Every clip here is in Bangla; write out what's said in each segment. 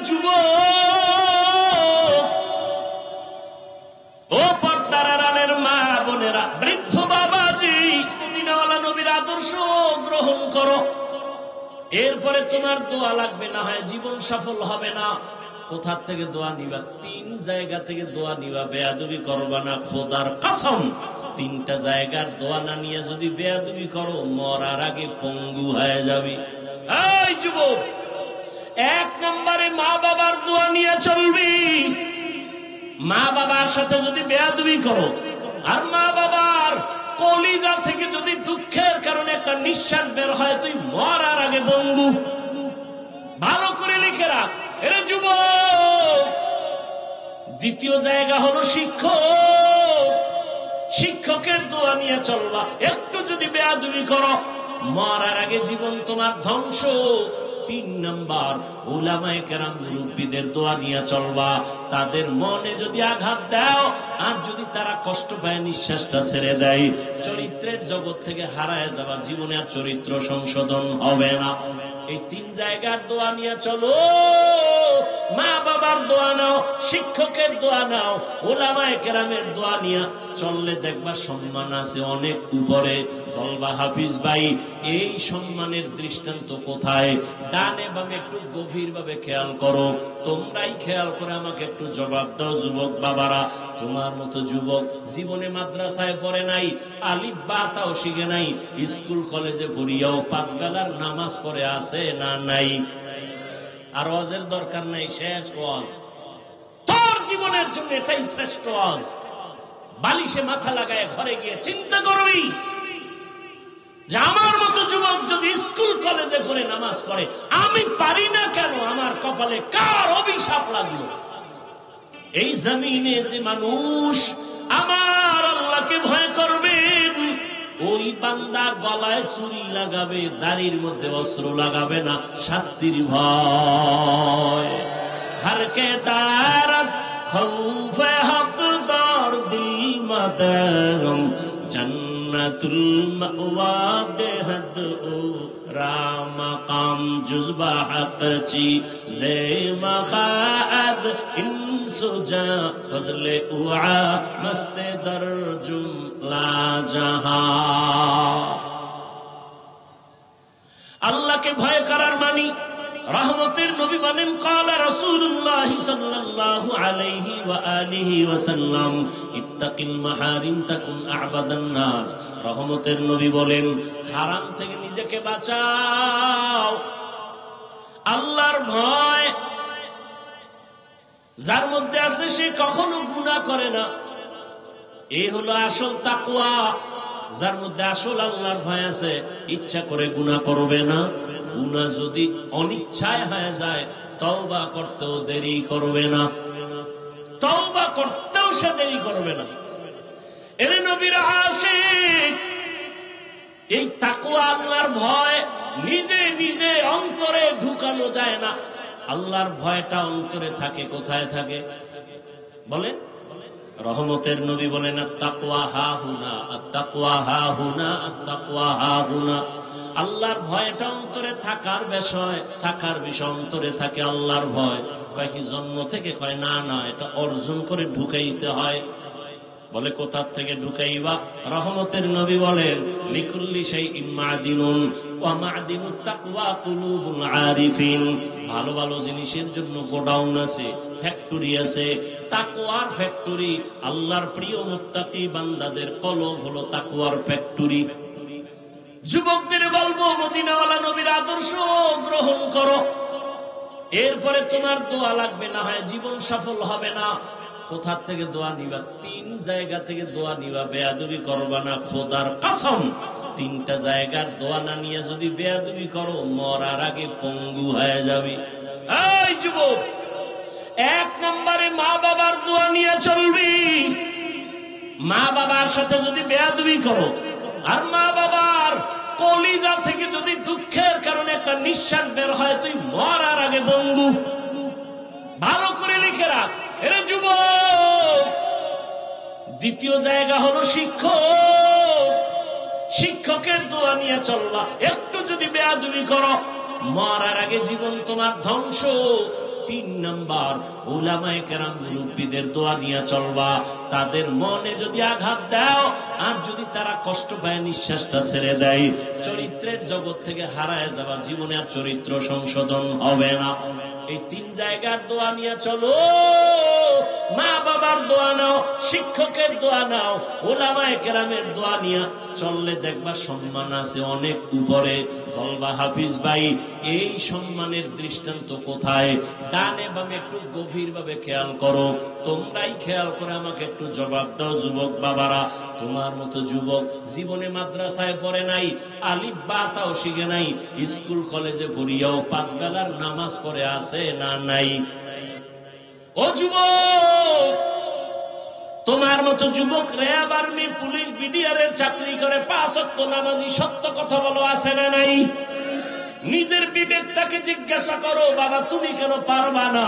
যুবক, ও পর্দার আড়ালের মা বোনেরা, বৃদ্ধ বাবাজি, মদিনাওয়ালা নবীর আদর্শ গ্রহণ করো। এরপরে তোমার দোয়া লাগবে না, হয় জীবন সফল হবে না। কোথা থেকে দোয়া নিবা? 3 জায়গা থেকে দোয়া নিবা। বেয়াদবি করবা না, খোদার কসম। 3টা জায়গার দোয়া না নিয়ে যদি বেয়াদবি করো, মরার আগে পঙ্গু হয়ে যাবে। এই যুবক, 1 নম্বরে মা বাবার দোয়া নিয়ে চলবি। মা বাবার সাথে যদি বেয়াদবি করো, আর মা বাবার কলিজা থেকে যদি দুঃখের কারণে একটা নিঃশ্বাস বের হয়, তুই মরার আগে পঙ্গু। ভালো করে লিখে রাখ, এরে যুবক। দ্বিতীয় জায়গা হলো শিক্ষক। শিক্ষকের দোয়া নিয়ে চলবা। একটু যদি বেয়াদবি করো, মরার আগে জীবন তোমার ধ্বংস। 3 নাম্বার, উলামায়ে কেরাম, মুরব্বীদের দোয়া নিয়ে চলবা। তাদের মনে যদি আঘাত দাও, আর যদি তারা কষ্ট পায়, নিঃশ্বাসটা ছেড়ে দেয়, চরিত্রের জগৎ থেকে হারায় যাবা, জীবনে আর চরিত্র সংশোধন হবে না। এই 3 জায়গার দোয়া নিয়ে চলো। মা বাবার দোয়া নাও, শিক্ষকের দোয়া নাও, উলামায়ে কেরামের দোয়া নিয়ে চললে দেখবা সম্মান আছে অনেক উপরে। বলবা, হাফিজ ভাই, এই সম্মানের দৃষ্টান্ত কোথায়? ডানে বামে একটু গভীর ভাবে খেয়াল করো। তোমরাই খেয়াল করে আমাকে একটু জবাব দাও। যুবক বাবারা, তোমার মতো যুবক জীবনে মাদ্রাসায় পড়ে নাই, আলিফ বা তাও শিখে নাই, স্কুল কলেজে পড়িয়াও 5 বেলার নামাজ পড়ে আছে না নাই? আর ওয়াজের দরকার নাই, শেষ ওয়াজ। তোর জীবনের জন্য এটাই শ্রেষ্ঠ ওয়াজ। বালিশে মাথা লাগায় ঘরে গিয়ে চিন্তা করবি যে আমার মতো যুবক যদি স্কুল কলেজে পড়ে নামাজ পড়ে, আমি পারি না কেন? আমার কপালে কার অভিশাপ লাগলো? এই জমিনে যে মানুষ আমার আল্লাহকে ভয় করবেন, ওই বান্দা গলায় ছুরি লাগাবে, দাড়ির মধ্যে অস্ত্র লাগাবে না, শাস্তির ভয়। হরকে দারত খৌফে হকদার দিল মদরম, জান্নাতুল মাওয়া দেহদ ও রামাকাম জুজবা হকচি জে মখাজ ইনসুজা ফজলে উআ মস্তে দরজুম লা জাহা। আল্লাহকে ভয় করার মানি, রহমতের নবী বলেন, ক্বালা রাসূলুল্লাহ সাল্লাল্লাহু আলাইহি ওয়া আলিহি ওয়াসাল্লাম, ইত্তাকিল মাহারিম তাকুন আ'বাদান নাস। রহমতের নবী বলেন, হারাম থেকে নিজেকে বাঁচাও। আল্লাহর ভয় যার মধ্যে আছে, সে কখনো গুনাহ করে না। এই হলো আসল তাকওয়া। যার মধ্যে আসল আল্লাহর ভয় আছে, ইচ্ছা করে গুনাহ করবে না। গুনাহ যদি অনিচ্ছায় হয়ে যায়, তওবা করতেও দেরি করবে না। তওবা করতেও সে দেরি করবে না। এর নবীর আশিক, এই তাকওয়া, আল্লাহর ভয় নিজে নিজে অন্তরে ঢুকানো যায় না। আল্লাহর ভয়টা অন্তরে থাকে। কোথায় থাকে বলেন? রহমতের নবী বলেন, আত-তাকওয়া হা হুনা, আত-তাকওয়া হা হুনা, আত-তাকওয়া হা হুনা। আল্লাহর ভয়টা অন্তরে থাকার বিষয়, অন্তরে থাকে আল্লাহর ভয়। কয় কি জন্ম থেকে? কয় না না, এটা অর্জন করে ঢুকাইতে হয়। বলে কোথা থেকে ঢুকাইবা? রহমতের নবী বলেন, লিকুল্লি শাইইন মা'দিনুন ওয়া মা'দিনুত তাকওয়া কুলুবুল আরিফিন। ভালো ভালো জিনিসের জন্য গোডাউন আছে, ফ্যাক্টরি আছে। তাকওয়ার ফ্যাক্টরি, আল্লাহর প্রিয় মুত্তাকি বান্দাদের কলব হলো তাকওয়ার ফ্যাক্টরি। যুবকদের বলবো, মদিনাওয়ালা নবীর আদর্শ গ্রহণ করো। এরপরে তোমার দোয়া লাগবে না, হয় জীবন সফল হবে না। কোথা থেকে দোয়া নিবা? 3 জায়গা থেকে দোয়া নিবা। বেয়াদবি করবা না, খোদার কসম। 3টা জায়গার দোয়া না নিয়ে যদি বেয়াদবি করো, মরার আগে পঙ্গু হয়ে যাবে। এই যুবক, 1 নম্বরে মা বাবার দোয়া নিয়ে চলবি। মা বাবার সাথে যদি বেয়াদবি করো, আর মা বাবার কলিজা থেকে যদি দুঃখের কারণে একটা নিঃশ্বাস বের হয়, তুই মরার আগে পঙ্গু। ভালো করে লিখে রাখ, এরে যুবক। দ্বিতীয় জায়গা হলো শিক্ষক। শিক্ষকের দোয়া নিয়ে চলবা। একটু যদি বেয়াদবি করো, মরার আগে জীবন তোমার ধ্বংস। 3 নাম্বার, উলামায়ে কেরাম মুরব্বীদের দোয়া নিয়ে চলবা। তাদের মনে যদি আঘাত দাও আর যদি তারা কষ্ট পায়, নিঃশ্বাসটা ছেড়ে দেয়, চরিত্রের জগৎ থেকে হারায় যাবা, জীবনে আর চরিত্র সংশোধন হবে না। এই 3 জায়গার দোয়া নিয়ে চলো। মা বাবার দোয়া নাও, শিক্ষকের দোয়া নাও, উলামায়ে কেরামের দোয়া নিয়ে চললে দেখবা সম্মান আছে অনেক উপরে। বলবা হাফিজ ভাই, এই সম্মানের দৃষ্টান্ত কোথায়? ডানে বামে একটু গভীর ভাবে খেয়াল করো। তোমরাই খেয়াল করে আমাকে একটু জবাব দাও যুবক বাবারা। তোমার মতো যুবক জীবনে মাদ্রাসায় পড়ে নাই, আলিফ বা তাও শিখে নাই, স্কুল কলেজে পড়িয়াও 5 বেলার নামাজ পড়ে আছে না নাই? ও যুবক, তোমার মতো যুবক র্যাব, আর্মি, পুলিশ, বিডিআর এর চাকরি করে 5 ওয়াক্ত নামাজি, সত্য কথা বলো আছে না নাই? নিজের বিবেকটাকে জিজ্ঞাসা করো, বাবা তুমি কেন পারবা না?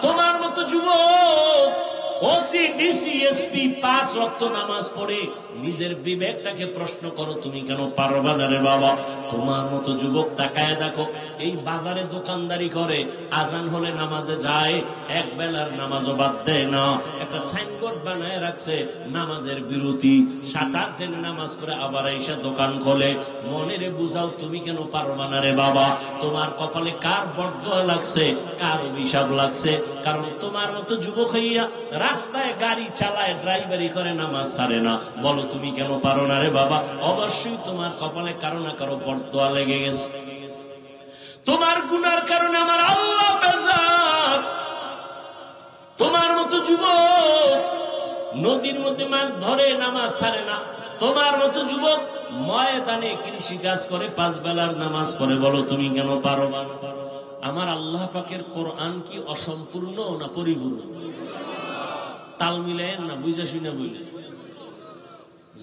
তোমার মতো যুবক ওসি, ডিসি, এসপি 5 ওয়াক্ত নামাজ পড়ে, নিজের বিবেকটাকে প্রশ্ন করো, তুমি কেন পারবা না রে বাবা? তোমার মতো যুবক তাকায় দেখো, এই বাজারে দোকানদারি করে, আজান হলে নামাজে যায়, 1 বেলার নামাজও বাদ দেয় না। একটা সাইনবোর্ড বানায় রাখছে নামাজের বিরতি, 7-8 দিন নামাজ পড়ে আবার এসে দোকান খোলে। মনে রে বুঝাও, তুমি কেন পারবা না রে বাবা? তোমার কপালে কার বরদোয়া লাগছে, কার অভিশাপ লাগছে? কারণ তোমার মতো যুবক হইয়া রাস্তায় গাড়ি চালায়, ড্রাইভারি করে, নামাজ ছাড়ে না। বলো তুমি কেন পারো না রে বাবা? অবশ্যই তোমার কপালে কারো না কারো বরদোয়া লেগে গেছে। তোমার গুনার কারণে আমার আল্লাহ বেজার। তোমার মতো যুবক নদীর মধ্যে মাছ ধরে, নামাজ ছাড়ে না। তোমার মতো যুবক ময়দানে কৃষি কাজ করে, 5 বেলার নামাজ পড়ে। বলো তুমি কেন পারো না? আমার আল্লাহ পাকের কোরআন কি অসম্পূর্ণ না পরিপূর্ণ? তাল মিলেন না, বুঝা শুনে বুঝে।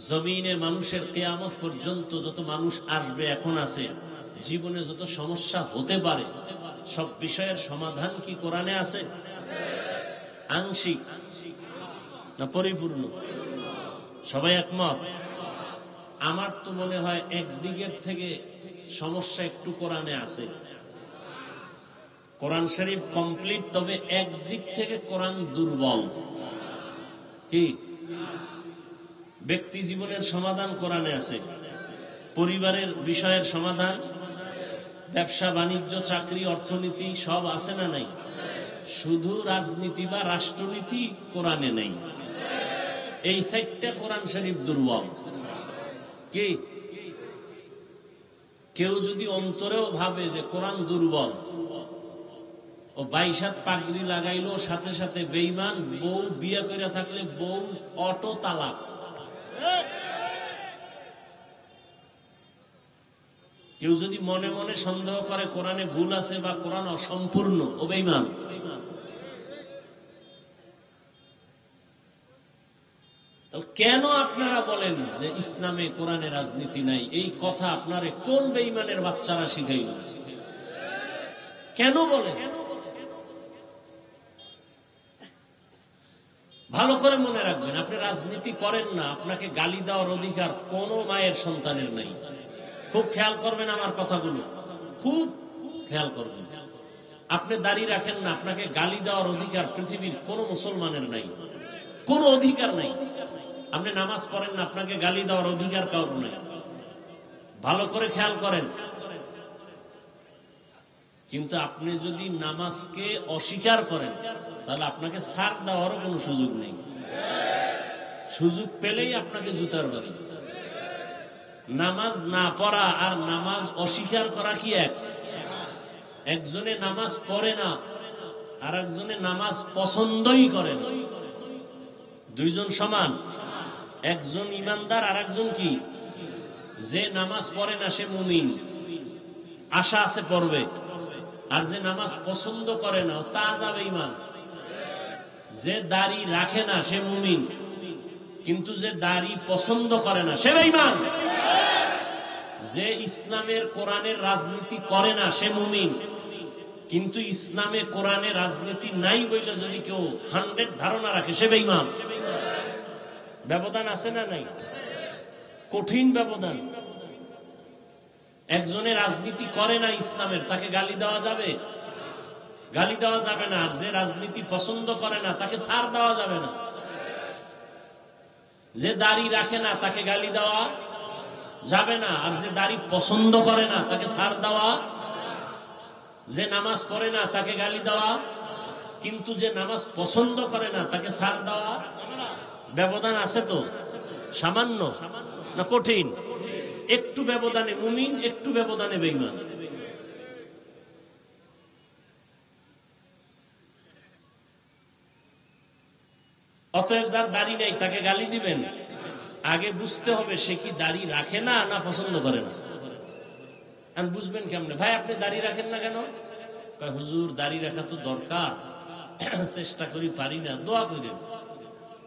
জমিনে মানুষের কিয়ামত পর্যন্ত যত মানুষ আসবে, এখন আছে, জীবনে যত সমস্যা হতে পারে, সব বিষয়ের সমাধান কি কোরআনে আছে? আংশিক না পরিপূর্ণ? সবাই একমত? আমার তো মনে হয় একদিকের থেকে সমস্যা একটু কোরআনে আছে। কোরআন শরীফ কমপ্লিট, তবে একদিক থেকে কোরআন দুর্বল। কি? ব্যক্তি জীবনের সমাধান কোরআনে আছে, পরিবারের বিষয়ের সমাধান, ব্যবসা বাণিজ্য, চাকরি, অর্থনীতি সব আছে না নাই? শুধু রাজনীতি বা রাষ্ট্রনীতি কোরআনে নেই। এই সাইডটা কোরআন শরীফ দুর্বল। কি? কেউ যদি অন্তরেও ভাবে যে কোরআন দুর্বল, ও 22 হাত পাগড়ি লাগাইলো, সাথে সাথে বেঈমান, বউ বিয়ে করে থাকলে বউ অটো তালাক। কেউ যদি মনে মনে সন্দেহ করে কোরআনে ভুল আছে বা কোরআন অসম্পূর্ণ, ও বেঈমান। কেন আপনারা বলেন যে ইসলামে কোরআনে রাজনীতি নাই? এই কথা আপনারে কোন বেঈমানের বাচ্চারা শিখাইল? কেন বলেন? ভালো করে মনে রাখবেন, আপনি রাজনীতি করেন না, আপনাকে গালি দেওয়ার অধিকার কোনো মায়ের সন্তানের নাই। খুব খেয়াল করবেন আমার কথাগুলো, খুব খেয়াল করবেন। আপনি দাড়ি রাখেন না, আপনাকে গালি দেওয়ার অধিকার পৃথিবীর কোনো মুসলমানের নাই, কোনো অধিকার নাই। আপনি নামাজ পড়েন না, আপনাকে গালি দেওয়ার অধিকার কারোর নাই। ভালো করে খেয়াল করেন। কিন্তু আপনি যদি নামাজকে অস্বীকার করেন, তাহলে আপনাকে ছাড় দেওয়ারও কোনো সুযোগ নেই। সুযোগ পেলেই আপনাকে জুতার বাড়ি। নামাজ না পড়া আর নামাজ অস্বীকার করা কি এক? একজনে নামাজ পড়ে না, আর একজনে নামাজ পছন্দই করে না। দুইজন সমান? একজন ইমানদার আর একজন কি? যে নামাজ পড়ে না সে মুমিন, আশা আছে পড়বে। আর যে নামাজ পছন্দ করে না তা যাবে ইমান। যে দাড়ি রাখে না সে মুমিন, কিন্তু যে দাড়ি পছন্দ করে না সে বেঈমান। যে ইসলামের কোরআনের রাজনীতি করে না সে মুমিন, কিন্তু ইসলামে কোরআনে রাজনীতি নাই বইলে যদি কেউ 100 ধারণা রাখে সে বেঈমান। ব্যবধান আছে না নাই? কঠিন ব্যবধান। একজনের রাজনীতি করে না ইসলামের, তাকে গালি দেওয়া যাবে? গালি দেওয়া যাবে না। আর যে রাজনীতি পছন্দ করে না তাকে ছাড় দেওয়া যাবে না। যে দাড়ি রাখে না তাকে গালি দেওয়া যাবে না। আর যে দাড়ি পছন্দ করে না তাকে ছাড় দেওয়া। যে নামাজ পড়ে না তাকে গালি দেওয়া, কিন্তু যে নামাজ পছন্দ করে না তাকে ছাড় দেওয়া। ব্যবধান আছে তো? সামান্য না কঠিন? একটু ব্যবধানে মুমিন, একটু ব্যবধানে বেঈমান। অতএব যার দাড়ি নেই তাকে গালি দিবেন, আগে বুঝতে হবে সে কি দাড়ি রাখে না না পছন্দ করে না। আর বুঝবেন কেমনে? ভাই আপনি দাড়ি রাখেন না কেন? হুজুর দাড়ি রাখা তো দরকার, চেষ্টা করি পারি না, দোয়া করেন।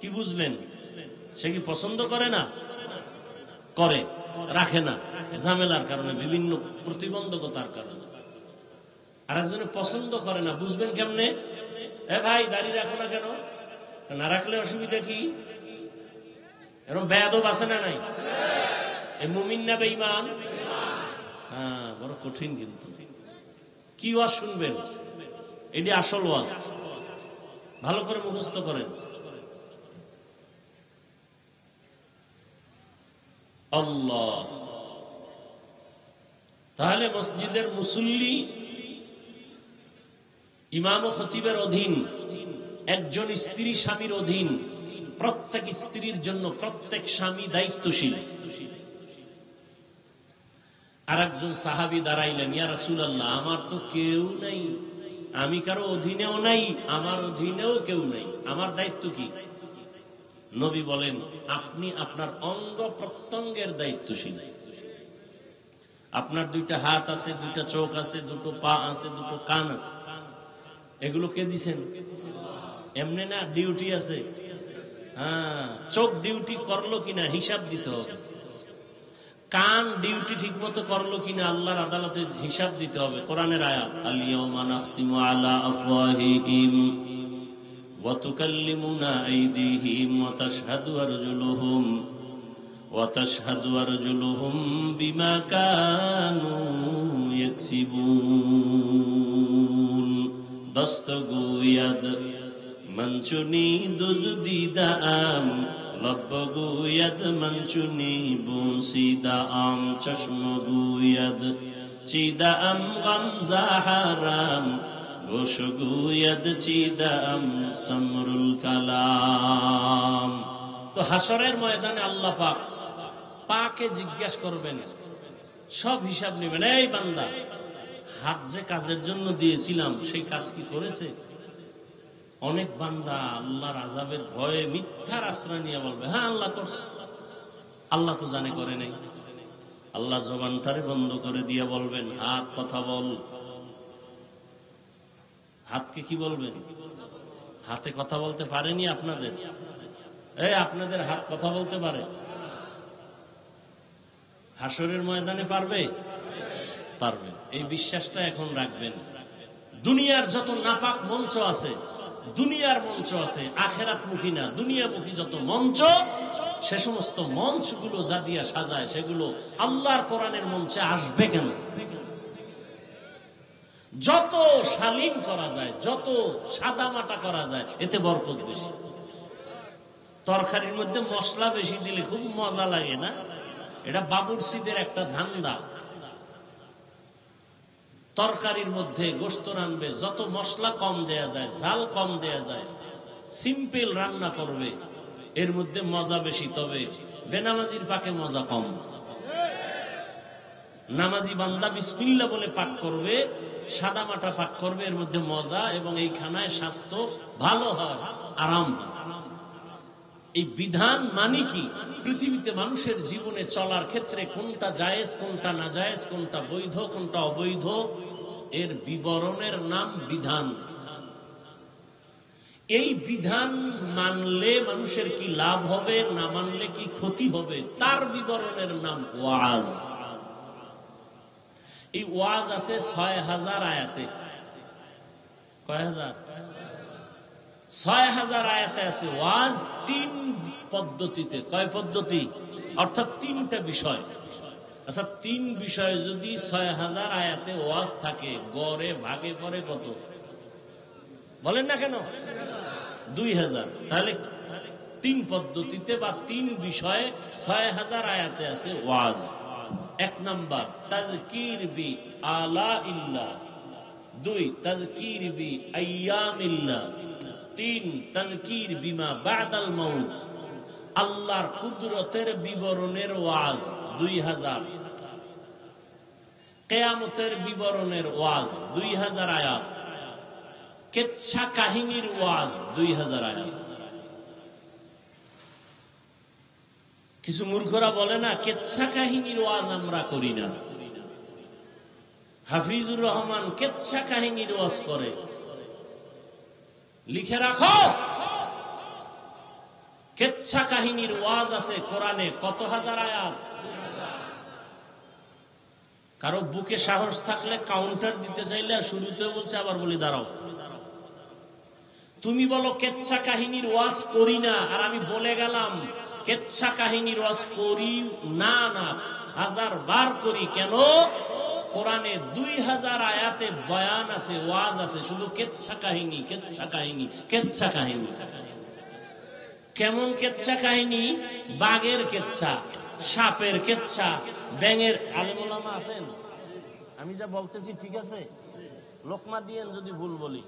কি বুঝলেন? সে কি পছন্দ করে না? করে, রাখে না ঝামেলার কারণে, বিভিন্ন প্রতিবন্ধকতার কারণে। আর একজনে পছন্দ করে না, বুঝবেন কেমনে? এ ভাই দাড়ি রাখো না কেন? না রাখলে অসুবিধা কি? এরকম বেয়াদব আছে না নাই? এই মুমিন না বেঈমান? হ্যাঁ, বড় কঠিন। কিন্তু কি ওয়াজ শুনবেন? এটি আসল ওয়াজ, ভালো করে মুখস্থ করেন। আল্লাহ। তাহলে মসজিদের মুসল্লি ইমাম ও খতিবের অধীন, একজন স্ত্রী স্বামীর অধীন। প্রত্যেক স্ত্রীর জন্য প্রত্যেক স্বামী দায়িত্বশীল। আর একজন সাহাবী দাঁড়াইলেন, ইয়া রাসূলুল্লাহ, আমার তো কেউ নাই, আমি কারো অধীনেও নাই, আমার অধীনেও কেউ নাই, আমার দায়িত্ব কি? নবী বলেন, আপনি আপনার অঙ্গ প্রত্যঙ্গের দায়িত্বশীল। আপনার দুইটা হাত আছে, দুইটা চোখ আছে, দুটো পা আছে, দুটো কান আছে, এগুলো কে দিছেন? এমনি না, ডিউটি আছে। হ্যাঁ, চোখ ডিউটি করলো কিনা হিসাব দিতে হবে। কান ডিউটি ঠিক মতো করলো কিনা আল্লাহর আদালতে হিসাব দিতে হবে। কোরআনের আয়াত, আল-ইয়াওমা নাখতিমু আলা আফওয়াহিহিম ওয়া তুকাল্লিমুনা আইদিহিম ওয়া তাশহাদু আরজুলুহুম বিমা কানু ইয়াকসিবুন। দস্তগোয়াদ মঞ্চুনি দুজদিদাম লব্বগোয়াদ মঞ্চুনি বুসিদাম চশমগোয়াদ চিদাম গামজা হারাম গোশগোয়াদ চিদাম সমরুল কালাম। তো হাসরের ময়দানে আল্লাহ পাক পাকে জিজ্ঞাসা করবেন, সব হিসাব নেবেন। এই বান্দা, হাত যে কাজের জন্য দিয়েছিলাম সেই কাজ কি করেছে? অনেক বান্দা আল্লাহর আযাবের ভয়ে মিথ্যার আশ্রয় নিয়ে বলবে, হ্যাঁ আল্লাহ করছে। আল্লাহ তো জানে করে নাই। আল্লাহ জবানটারে বন্ধ করে দিয়ে বলবেন, হাত কথা বল। হাতকে কি বলবেন? হাতে কথা বলতে পারেনি আপনাদের? আপনাদের হাত কথা বলতে পারে? হাসরের ময়দানে পারবে? পারবে। এই বিশ্বাসটা এখন রাখবেন। দুনিয়ার যত নাপাক মঞ্চ আছে, দুনিয়ার মঞ্চ আছে, আখেরাতমুখী না দুনিয়ামুখী যত মঞ্চ, সে সমস্ত মঞ্চগুলো যা দিয়া সাজায় সেগুলো আল্লাহর কোরআনের মঞ্চে আসবে কেন? যত শালীন করা যায়, যত সাদামাটা করা যায়, এতে বরকত বেশি। তরকারির মধ্যে মশলা বেশি দিলে খুব মজা লাগে না? এটা বাবুর্চিদের একটা ধান্দা। তরকারির মধ্যে গোশত রানবে, যত মশলা কম দেয়া যায়, ঝাল কম দেয়া যায়, সিম্পল রান্না করবে, এর মধ্যে মজা বেশি। তবে বেনামাজির পাকে মজা কম। নামাজি বান্দা বিসমিল্লাহ বলে পাক করবে, সাদা মাটা পাক করবে, এর মধ্যে মজা, এবং এই খানায় স্বাস্থ্য ভালো হয়, আরাম। এই বিধান মানে কি? পৃথিবীতে মানুষের জীবনে চলার ক্ষেত্রে কোনটা জায়েজ, কোনটা না জায়েজ, কোনটা বৈধ, কোনটা অবৈধ, এর বিবরণের নাম বিধান। এই বিধান মানলে মানুষের কি লাভ হবে, না মানলে কি ক্ষতি হবে, তার বিবরণের নাম ওয়াজ। এই ওয়াজ আছে ৬,০০০ আয়াতে। কয় হাজার? ৬,০০০ আয়াতে আছে ওয়াজ, ৩ পদ্ধতিতে। কয় পদ্ধতি? অর্থাৎ ৩টা বিষয়। আচ্ছা, 3 বিষয়ে যদি 6000 আয়াতে ওয়াজ থাকে, গড়ে ভাগে পড়ে কত বলেন না কেন? 2000। তাহলে 3 পদ্ধতিতে বা 3 বিষয়ে 6000 আয়াতে আছে ওয়াজ। 1 নাম্বার তাযকির বি আলা ইল্লাহ, 2 তাযকির বি আইয়ামিল্লাহ, 3 তাযকির বিমা বাদাল মাউত, আল্লাহর কুদরতের বিবরণের ওয়াজ 2000, কিয়ামতের বিবরণের ওয়াজ 2000 আয়াত, কেচ্ছা কাহিনীর ওয়াজ 2000 আয়াত। কিছু মূর্খরা বলে না কেচ্ছা কাহিনীর ওয়াজ আমরা করি না। হাফিজুর রহমান কেচ্ছা কাহিনীর ওয়াজ করে, লিখে রাখো। কেচ্ছা কাহিনীর ওয়াজ আছে কোরআনে কত হাজার আয়াত। কারো বুকে সাহস থাকলে কাউন্টার দিতে চাইলে শুরুতেও বলছে, আবার বলি দাঁড়াও। তুমি বলো কেচ্ছা কাহিনীর ওয়াজ করি না, আর আমি বলে গেলাম কেচ্ছা কাহিনীর ওয়াজ করি না, না 1000 বার করি। কেন? কোরআনে 2000 আয়াতে বয়ান আছে, ওয়াজ আছে, শুধু কেচ্ছা কাহিনী, কেচ্ছা কাহিনী, কেচ্ছা কাহিনী। কেমন কেচ্ছা কাহিনী? বাঘের কেচ্ছা, সাপের কেচ্ছা, ব্যাঙের। আলেম ওলামা আছেন, আমি যা বলতেছি ঠিক আছে? লোকমা দিয়েন যদি ভুল বলি।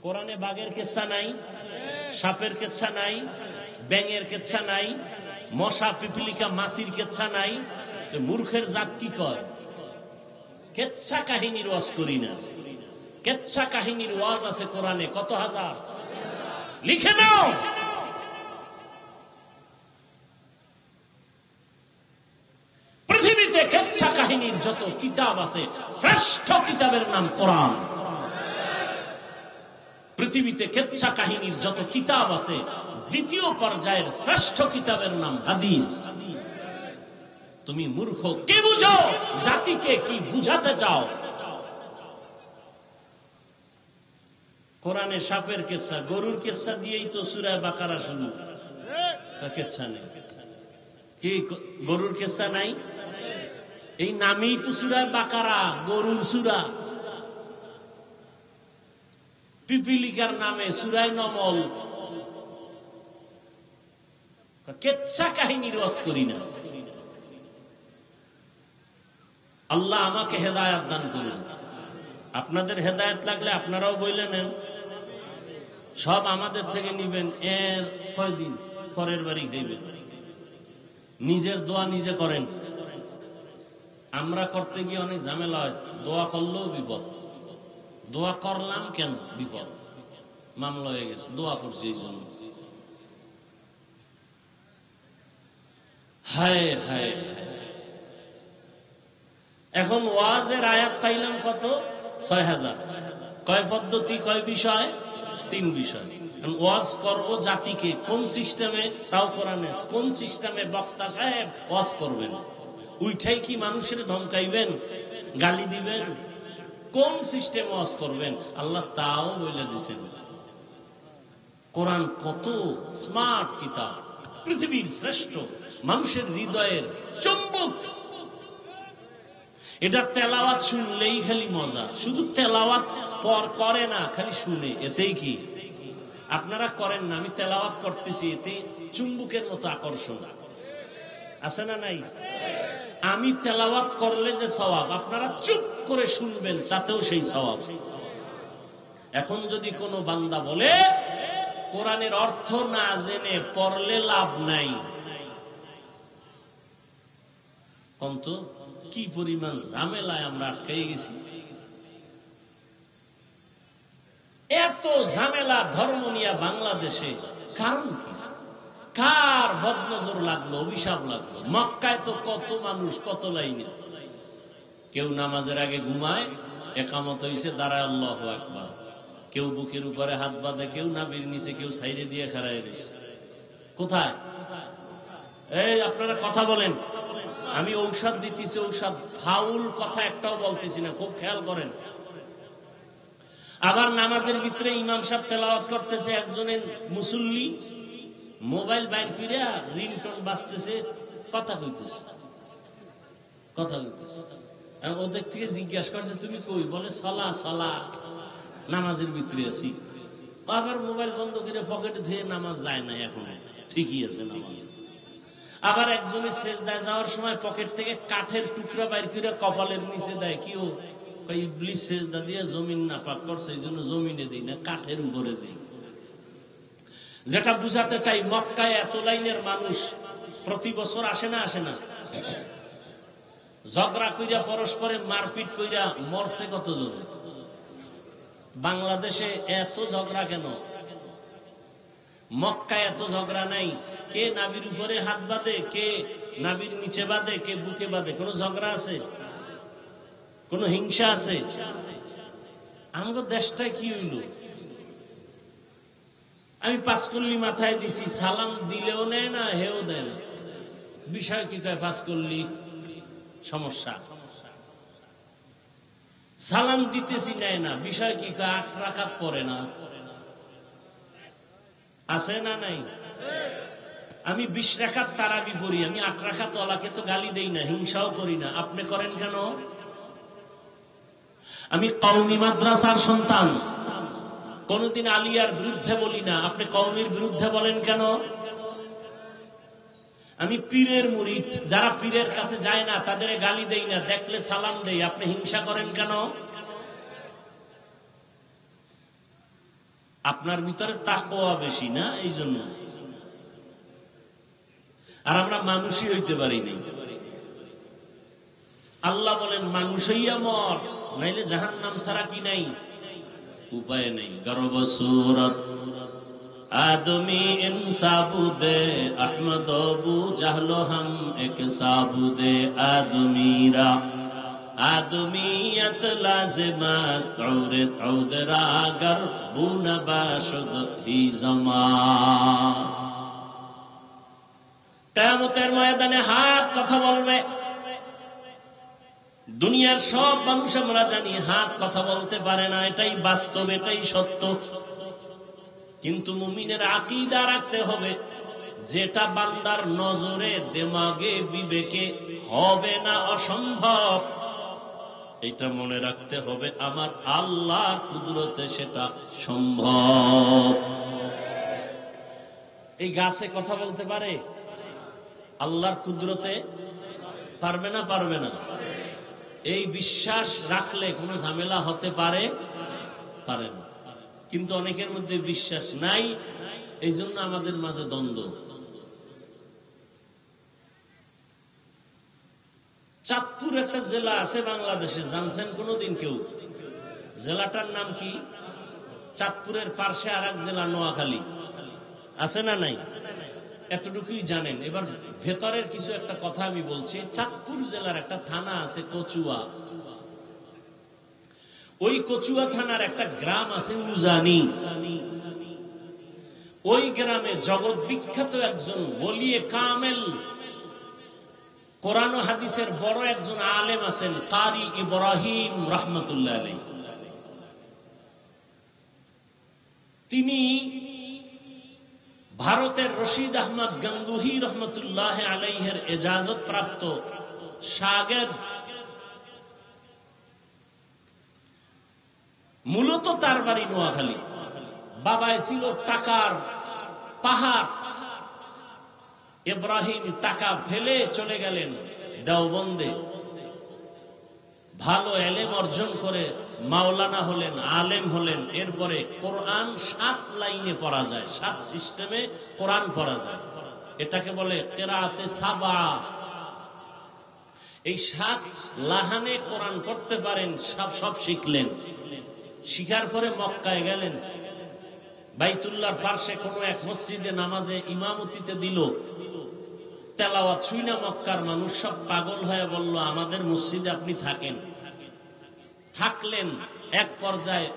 কোরআনে বাঘের কেচ্ছা নাই, সাপের কেচ্ছা নাই, ব্যাঙের কেচ্ছা নাই, মশা পিপিলিকা মাছির কেচ্ছা নাই। মূর্খের জাত কি কয়? কেচ্ছা কাহিনীর ওয়াজ করি না। কেচ্ছা কাহিনীর ওয়াজ আছে কোরআনে কত হাজার, লিখে নাও। পৃথিবীতে কেচ্ছা কাহিনীর যত কিতাব আছে, শ্রেষ্ঠ কিতাবের নাম কোরআন। পৃথিবীতে কেচ্ছা কাহিনীর যত কিতাব আছে, দ্বিতীয় পর্যায়ের শ্রেষ্ঠ কিতাবের নাম হাদিস। তুমি মূর্খ, কি বুঝো? জাতিকে কি বুঝাতে চাও? কোরআনে সাপের কেচ্ছা, গরুর কেচ্ছা দিয়েই তো সূরা বাকারা শুরু। কেচ্ছা নেই কি? গরুর কেচ্ছা নাই? এই নামেই তো সূরা বাকারা, গরুর সূরা। পিপিলিকার নামে সূরায়ে নমল। কেচ্ছা কাহিনীর ওয়াজ করি না। আল্লাহ আমাকে হেদায়েত দান করুন। আপনাদের হেদায়েত লাগলে আপনারাও বইলে নেন, সব আমাদের থেকে নিবেন। এর কয়দিন পরের বাড়ি খাইবেন। নিজের দোয়া নিজে করেন। আমরা করতে গিয়ে অনেক ঝামেলা হয়। দোয়া করলেও বিপদ। দোয়া করলাম কেন? বিপদ, মামলা হয়ে গেছে, দোয়া করছি এই জন্য। হায় হায়। এখন ওয়াজের আয়াত পাইলাম কত? 6000। কয় পদ্ধতি, কয় বিষয়? 3 বিষয়। ওয়াজ করব জাতিকে কোন সিস্টেমে? তাও কোরআনে। কোন সিস্টেমে বক্তা সাহেব ওয়াজ করবেন? উইঠাই কি মানুষের ধমকাইবেন, গালি দিবেন? কোন সিস্টেম ওয়াজ করবেন আল্লাহ তাও বলে দিয়েছেন। কোরআন কত স্মার্ট কিতাব, পৃথিবীর শ্রেষ্ঠ, মানুষের হৃদয়ের চুম্বক। এটা তেলাওয়াত শুনলেই খালি মজা। শুধু তেলাওয়াত পর করে না, খালি শুনে, এতেই কি? আপনারা করেন না, আমি তেলাওয়াত করতেছি, এতে চুম্বকের মতো আকর্ষণ আছে না নাই? আমি তেলাওয়াত করলে যে সওয়াব, আপনারা চুপ করে শুনবেন তাতেও সেই সওয়াব। এখন যদি কোনো বান্দা বলে কোরআনের অর্থ না জেনে পড়লে লাভ নাই, কন্ত কি পরিমাণ ঝামেলায় আমরা আটকাই গেছি। এত ঝামেলা ধর্ম নিয়ে বাংলাদেশে কারণ কি? কার বদনজর লাগলো, অভিশাপ লাগলো? মক্কায় তো কত মানুষ, কত লাইনে। কেউ নামাজের আগে ঘুমায়, একামত হইছে দাঁড়ায় আল্লাহু আকবার। কেউ বুকের উপরে হাত বাঁধে, কেউ নাভির নিচে, কেউ সাইডে দিয়ে খাড়ায় রয়েছে। কোথায়? এই আপনারা কথা বলেন। আমি ঔষধ দিতেছি, ঔষধ ফাউল কথা একটাও বলতেছি না, খুব খেয়াল করেন। আবার নামাজের ভিতরে ইমাম সাহেব তেলাওয়াত করতেছে, একজনের মুসল্লি মোবাইল বাইর কইরা রিংটোন বাজতেছে, কথা কইতেছে। কথা বলতেছে। ওদের থেকে জিজ্ঞাসা করছে তুমি কই, বলে সালা সালা নামাজের ভিতরে আছি। আবার মোবাইল বন্ধ করে পকেটে ধুয়ে নামাজ যায় না, এখন ঠিকই আছে নামাজ। আবার একজনের সেজদায় যাওয়ার সময় পকেট থেকে কাঠের টুকরা বাইর করে কপালের নিচে দেয়, কি ও ইবলিস সেজদা দিয়ে জমিন নাপাক করছে, এই জন্য জমিনে দিই না, কাঠের উপরে দিই। যেটা বুঝাতে চাই, মক্কায় এত লাইনের মানুষ প্রতি বছর আসে না, আসে না? ঝগড়া কইরা পরস্পরে মারপিট কইরা মরছে কতজন? বাংলাদেশে এত ঝগড়া কেন? মক্কায় এত ঝগড়া নাই। কে নাবির উপরে হাত বাঁধে, কে নাবির নিচে বাঁধে, কে বুকে বাঁধে? কোন ঝগড়া আছে? কোন হিংসা আছে? আমাদের দেশটায় কি হইল? আমি পাঁচকল্লি মাথায় দিছি, সালাম দিলেও নেয় না, হেও দেয় না। বিষয় কি কয়? পাঁচকল্লি সমস্যা। সালাম দিতেছি নেয় না, বিষয় কি কয়? 8 রাকাত পড়ে না। আছে না নাই? আমি 20 রাকাত তারাবি পড়ি, আমি 8 রাকাত ওয়ালাকে তো গালি দেই না, হিংসাও করি না। আপনি করেন কেন? আমি কওমি মাদ্রাসার সন্তান, কোনদিন আলিয়ার বিরুদ্ধে বলি না। আপনি কওমির বিরুদ্ধে বলেন কেন? আমি পীরের মুরিদ, যারা পীরের কাছে যায় না তাদের গালি দেই না, দেখলে সালাম দেই। আপনি হিংসা করেন কেন? আপনার ভিতরে তাকওয়া বেশি না, এই জন্য। আর আমরা মানুষই হইতে পারি নাই। আল্লাহ বলেন মানুষ হইয়া মর, নাইলে জাহান্নাম ছাড়া কি নাই? উপায় নাই। গর্ব সূরত आदमी इन साबुदे अहमद अबू जहलो हम एक साबुदे आदमीरा आदमीयत लाजिमास्त औरत औदरा गर बुना बाशुद ही जमास्त। কিয়ামতের ময়দানে হাত কথা বলবে। দুনিয়ার সব মানুষ আমরা জানি হাত কথা বলতে পারে না, এটাই বাস্তব, এটাই সত্য। কিন্তু মুমিনের আকীদা রাখতে হবে, যেটা বান্দার নজরে, দিমাগে, বিবেকে হবে না, অসম্ভব, এটা মনে রাখতে হবে আমার আল্লাহর কুদরতে সেটা সম্ভব। এই গাছে কথা বলতে পারে? আল্লাহর কুদরতে পারবে না? পারবে না? এই বিশ্বাস রাখলে কোনো ঝামেলা হতে পারে? পারে না। কিন্তু অনেকের মধ্যে বিশ্বাস নাই, এই জন্য আমাদের মাঝে দ্বন্দ্ব। চাঁদপুর একটা জেলা আছে বাংলাদেশে, জানছেন কোনদিন কেউ? জেলাটার নাম কি? চাঁদপুরের পার্শ্বে আর এক জেলা নোয়াখালী আছে না নাই? এতটুকুই জানেন। এবার ভেতরের কিছু একটা কথা আমি বলছি। চাঁদপুর জেলার একটা থানা আছে কচুয়া। ওই কচুয়া থানার একটা গ্রাম আছে উজানি। ওই গ্রামে জগৎ বিখ্যাত একজন ওলিয়ে কামেল, কোরআন ও হাদিসের বড় একজন আলেম আছেন, কারি ইব্রাহিম রহমতুল্লাহ আলাইহি। তিনি ভারতের রশিদ আহমদ গঙ্গুহি রহমতুল্লাহ আলাইহের এজাজত প্রাপ্ত শাগির্দ। মূলত তার বাড়ি নোয়াখালী। বাবায় ছিল টাকার পাহাড়। ইব্রাহিম টাকা ফেলে চলে গেলেন দেওবন্দে, ভালো এলেম অর্জন করে মাওলানা হলেন, আলেম হলেন। এরপরে কোরআন 7 লাইনে পড়া যায়, 7 সিস্টেমে কোরআন পড়া যায়। এটাকে বলে কিরাআতে সাবা। এই 7 লাহানে কোরআন পড়তে পারেন, সব শিখলেন। শিখার পরে মক্কায় গেলেন, বাইতুল্লাহর পাশে কোনো এক মসজিদে নামাজে ইমামতিতে দিল। তেলাওয়াত শুইনা মক্কার মানুষ সব পাগল হয়ে বলল, আমাদের মসজিদে আপনি থাকেন। থাকলেন। এক পর্যায়ে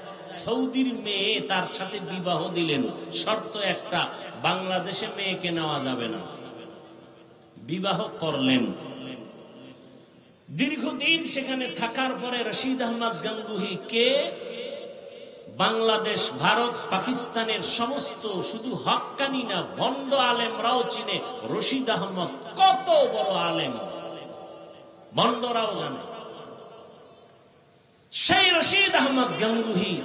সৌদির মেয়ে তার সাথে বিবাহ দিলেন। শর্ত একটা, বাংলাদেশে মেয়েকে নেওয়া যাবে না। বিবাহ করলেন। দীর্ঘদিন সেখানে থাকার পরে রশিদ আহমদ গঙ্গুহি কে বাংলাদেশ, ভারত, পাকিস্তানের সমস্ত শুধু হক্কানি না ভণ্ড আলেমরাও চিনে। রশিদ আহমদ কত বড় আলেম, বন্দরাও জানে। সেই রশিদ আহমদ গঙ্গুহি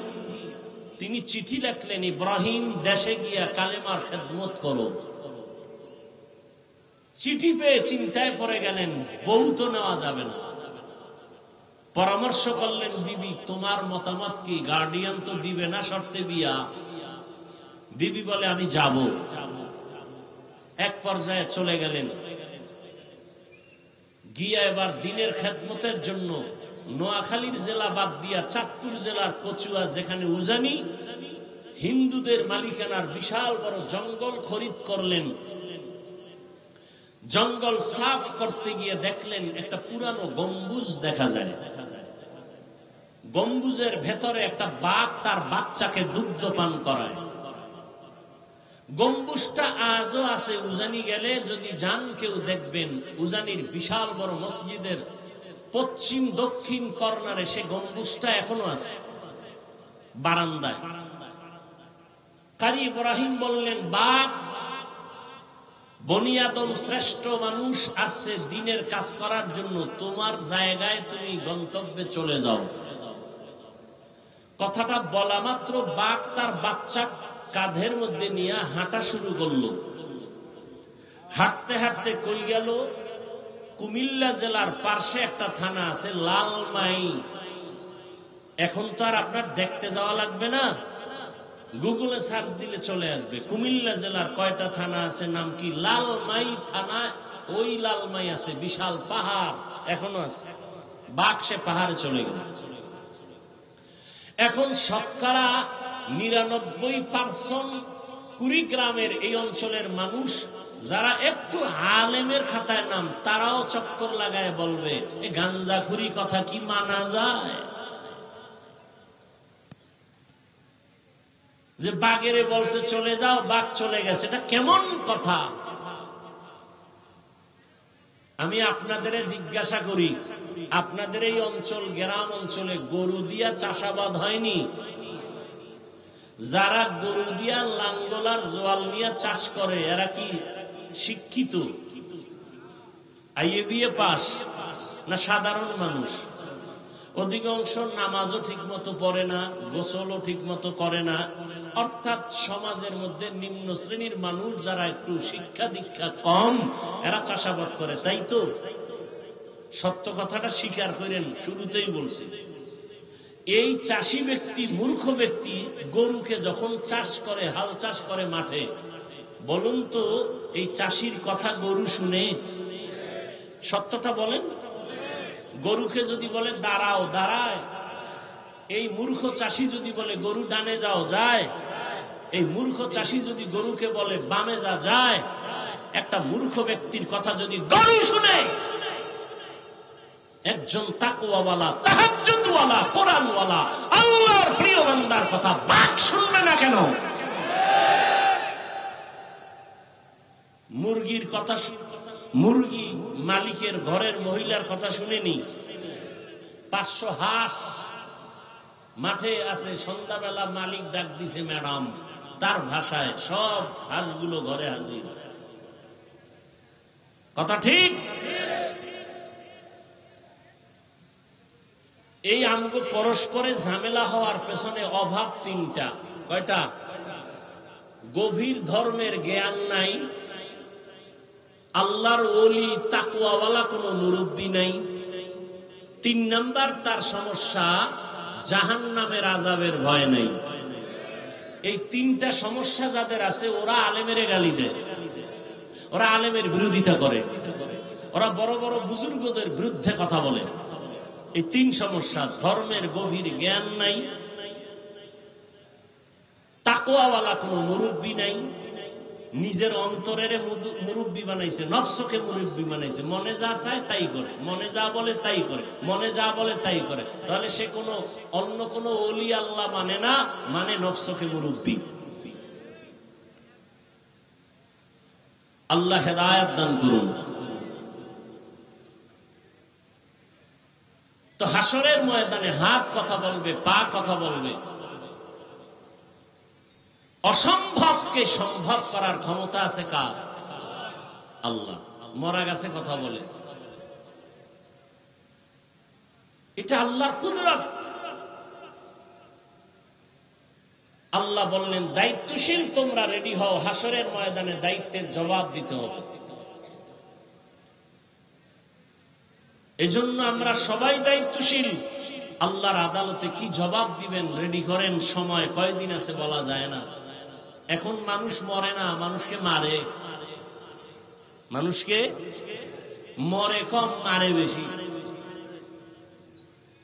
তিনি চিঠি লিখলেন, ইব্রাহিম দেশে গিয়া কালেমার খেদমত করো। চিঠি পেয়ে চিন্তায় পড়ে গেলেন, বউ তো নেওয়া যাবে না। পরামর্শ করলেন, বিবি তোমার মতামত কি? গার্ডিয়ান তো দিবে না শর্তে বিয়া। বিবি বলে আমি যাব। এক পর্যায়ে চলে গেলেন, গিয়া এবার দিনের খেদমতের জন্য নোয়াখালীর জেলা বাদ দিয়া চাঁদপুর জেলার কচুয়া, যেখানে উজানি হিন্দুদের মালিকানার বিশাল বড় জঙ্গল খরিদ করলেন। জঙ্গল সাফ করতে গিয়ে দেখলেন একটা পুরানো গম্বুজ দেখা যায়। গম্বুজের ভেতরে একটা বাঘ তার বাচ্চাকে দুগ্ধ পান করায়। গম্বুজটা আজও আছে। উজানি গেলে যদি যান কেউ দেখবেন, উজানির বিশাল বড় মসজিদের পশ্চিম দক্ষিণ কর্নারে সে গম্বুজটা এখনো আছে, বারান্দায়। কারি ইব্রাহিম বললেন, বাঘ বনি আদম শ্রেষ্ঠ মানুষ আসছে দিনের কাজ করার জন্য, তোমার জায়গায় তুমি গন্তব্যে চলে যাও। কথাটা বলা মাত্র বাঘ তার বাচ্চা কাঁধের মধ্যে নিয়ে হাঁটা শুরু করলো। হাঁটতে হাঁটতে কই গেল? কুমিল্লা জেলার পাশে একটা থানা আছে লালমাই। এখন তো আর আপনার দেখতে যাওয়া লাগবে না, গুগলে সার্চ দিলে চলে আসবে। কুমিল্লা জেলার কয়টা থানা আছে, নাম কি? লালমাই থানা। ওই লালমাই আছে বিশাল পাহাড়, এখনো আছে। বাঘ সে পাহাড়ে চলে গেল। এখন শতকরা 99% কুড়িগ্রামের এই অঞ্চলের মানুষ যারা একটু আলেমের খাতায় নাম, তারাও চক্কর লাগায় বলবে, এ গাঞ্জাখুরি কথা কি মানা যায়? যে বাঘেরে বলছে চলে যাও, বাঘ চলে গেছে, এটা কেমন কথা? আমি আপনাদের জিজ্ঞাসা করি, আপনাদের এই অঞ্চল, গ্রাম অঞ্চলে গরু দিয়া চাষাবাদ হয়নি? যারা গরু দিয়া লাঙ্গলার জোয়াল নিয়ে চাষ করে এরা কি শিক্ষিত? আইএ বিএ পাস না সাধারণ মানুষ? অধিকাংশ নামাজও ঠিক মতো পড়ে না, গোসলও ঠিক মতো করে না। অর্থাৎ সমাজের মধ্যে নিম্ন শ্রেণীর মানুষ যারা একটু শিক্ষা দীক্ষা কম, এরা চাষাবাদ করে, তাই তো? সত্য কথাটা স্বীকার করেন, শুরুতেই বলছি। এই চাষী ব্যক্তি, মূর্খ ব্যক্তি গরুকে যখন চাষ করে, হাল চাষ করে মাঠে, বলুন তো এই চাষির কথা গরু শুনে? সত্যটা বলেন। গরুকে যদি বলে দাঁড়াও, দাঁড়ায়। এই মূর্খ চাষি যদি বলে গরু ডানে যাও, যায়। এই মূর্খ চাষি যদি গরুকে বলে বামে যা, যায়। একটা মূর্খ ব্যক্তির কথা যদি গরু শুনে, একজন তাকওয়াওয়ালা, তাহাজ্জুদওয়ালা, কোরআনওয়ালা, আল্লাহর প্রিয় বান্দার কথা বাঘ শুনবে না কেন? মুরগির কথা, মুরগি মালিকের ঘরের মহিলার কথা শুনেনি? 500 হাঁস মাঠে আছে, সন্ধ্যাবেলা মালিক ডাক দিছে ম্যাডাম, তার ভাষায় সব হাঁসগুলো ঘরে হাজির। কথা ঠিক? এই আমগো পরস্পরে ঝামেলা হওয়ার পেছনে অভাব তিনটা। কয়টা? গভীর ধর্মের জ্ঞান নাই, আল্লাহর ওলি তাকওয়াওয়ালা কোনো মুরব্বী নাই। 3 নাম্বার তার সমস্যা, জাহান্নামের আযাবের ভয় নাই। এই 3টা সমস্যা যাদের আছে, ওরা আলেমের গালি দেয়, ওরা আলেমের বিরোধিতা করে, ওরা বড় বড় বুজুর্গদের বিরুদ্ধে কথা বলে। এই 3 সমস্যা, ধর্মের গভীর জ্ঞান নাই, তাকওয়াওয়ালা কোনো মুরব্বী নাই, নিজের অন্তরের মুরব্বী বানাইছে, নফসকে মুরব্বী বানাইছে, মনে যা চায় তাই করে, মনে যা বলে তাই করে, মনে যা বলে তাই করে। তাহলে সে কোনো অন্য কোনো ওলি আল্লাহ মানে না, মানে নফসকে মুরব্বী। আল্লাহ হেদায়েত দান করুন। তো হাসরের ময়দানে হাত কথা বলবে, পা কথা বলবে। অসম্ভবকে সম্ভব করার ক্ষমতা আছে কার? আল্লাহ। মরা গাছে কথা বলে, এটা আল্লাহর কুদরত। আল্লাহ বললেন দায়িত্বশীল তোমরা রেডি হও, হাসরের ময়দানে দায়িত্বের জবাব দিতে হবে। এজন্য আমরা সবাই দায়িত্বশীল। আল্লাহর আদালতে কি জবাব দিবেন রেডি করেন। সময় কয়দিন আছে বলা যায় না। এখন মানুষ মরে না, মানুষকে মারে। মানুষকে মরে কম, মারে বেশি।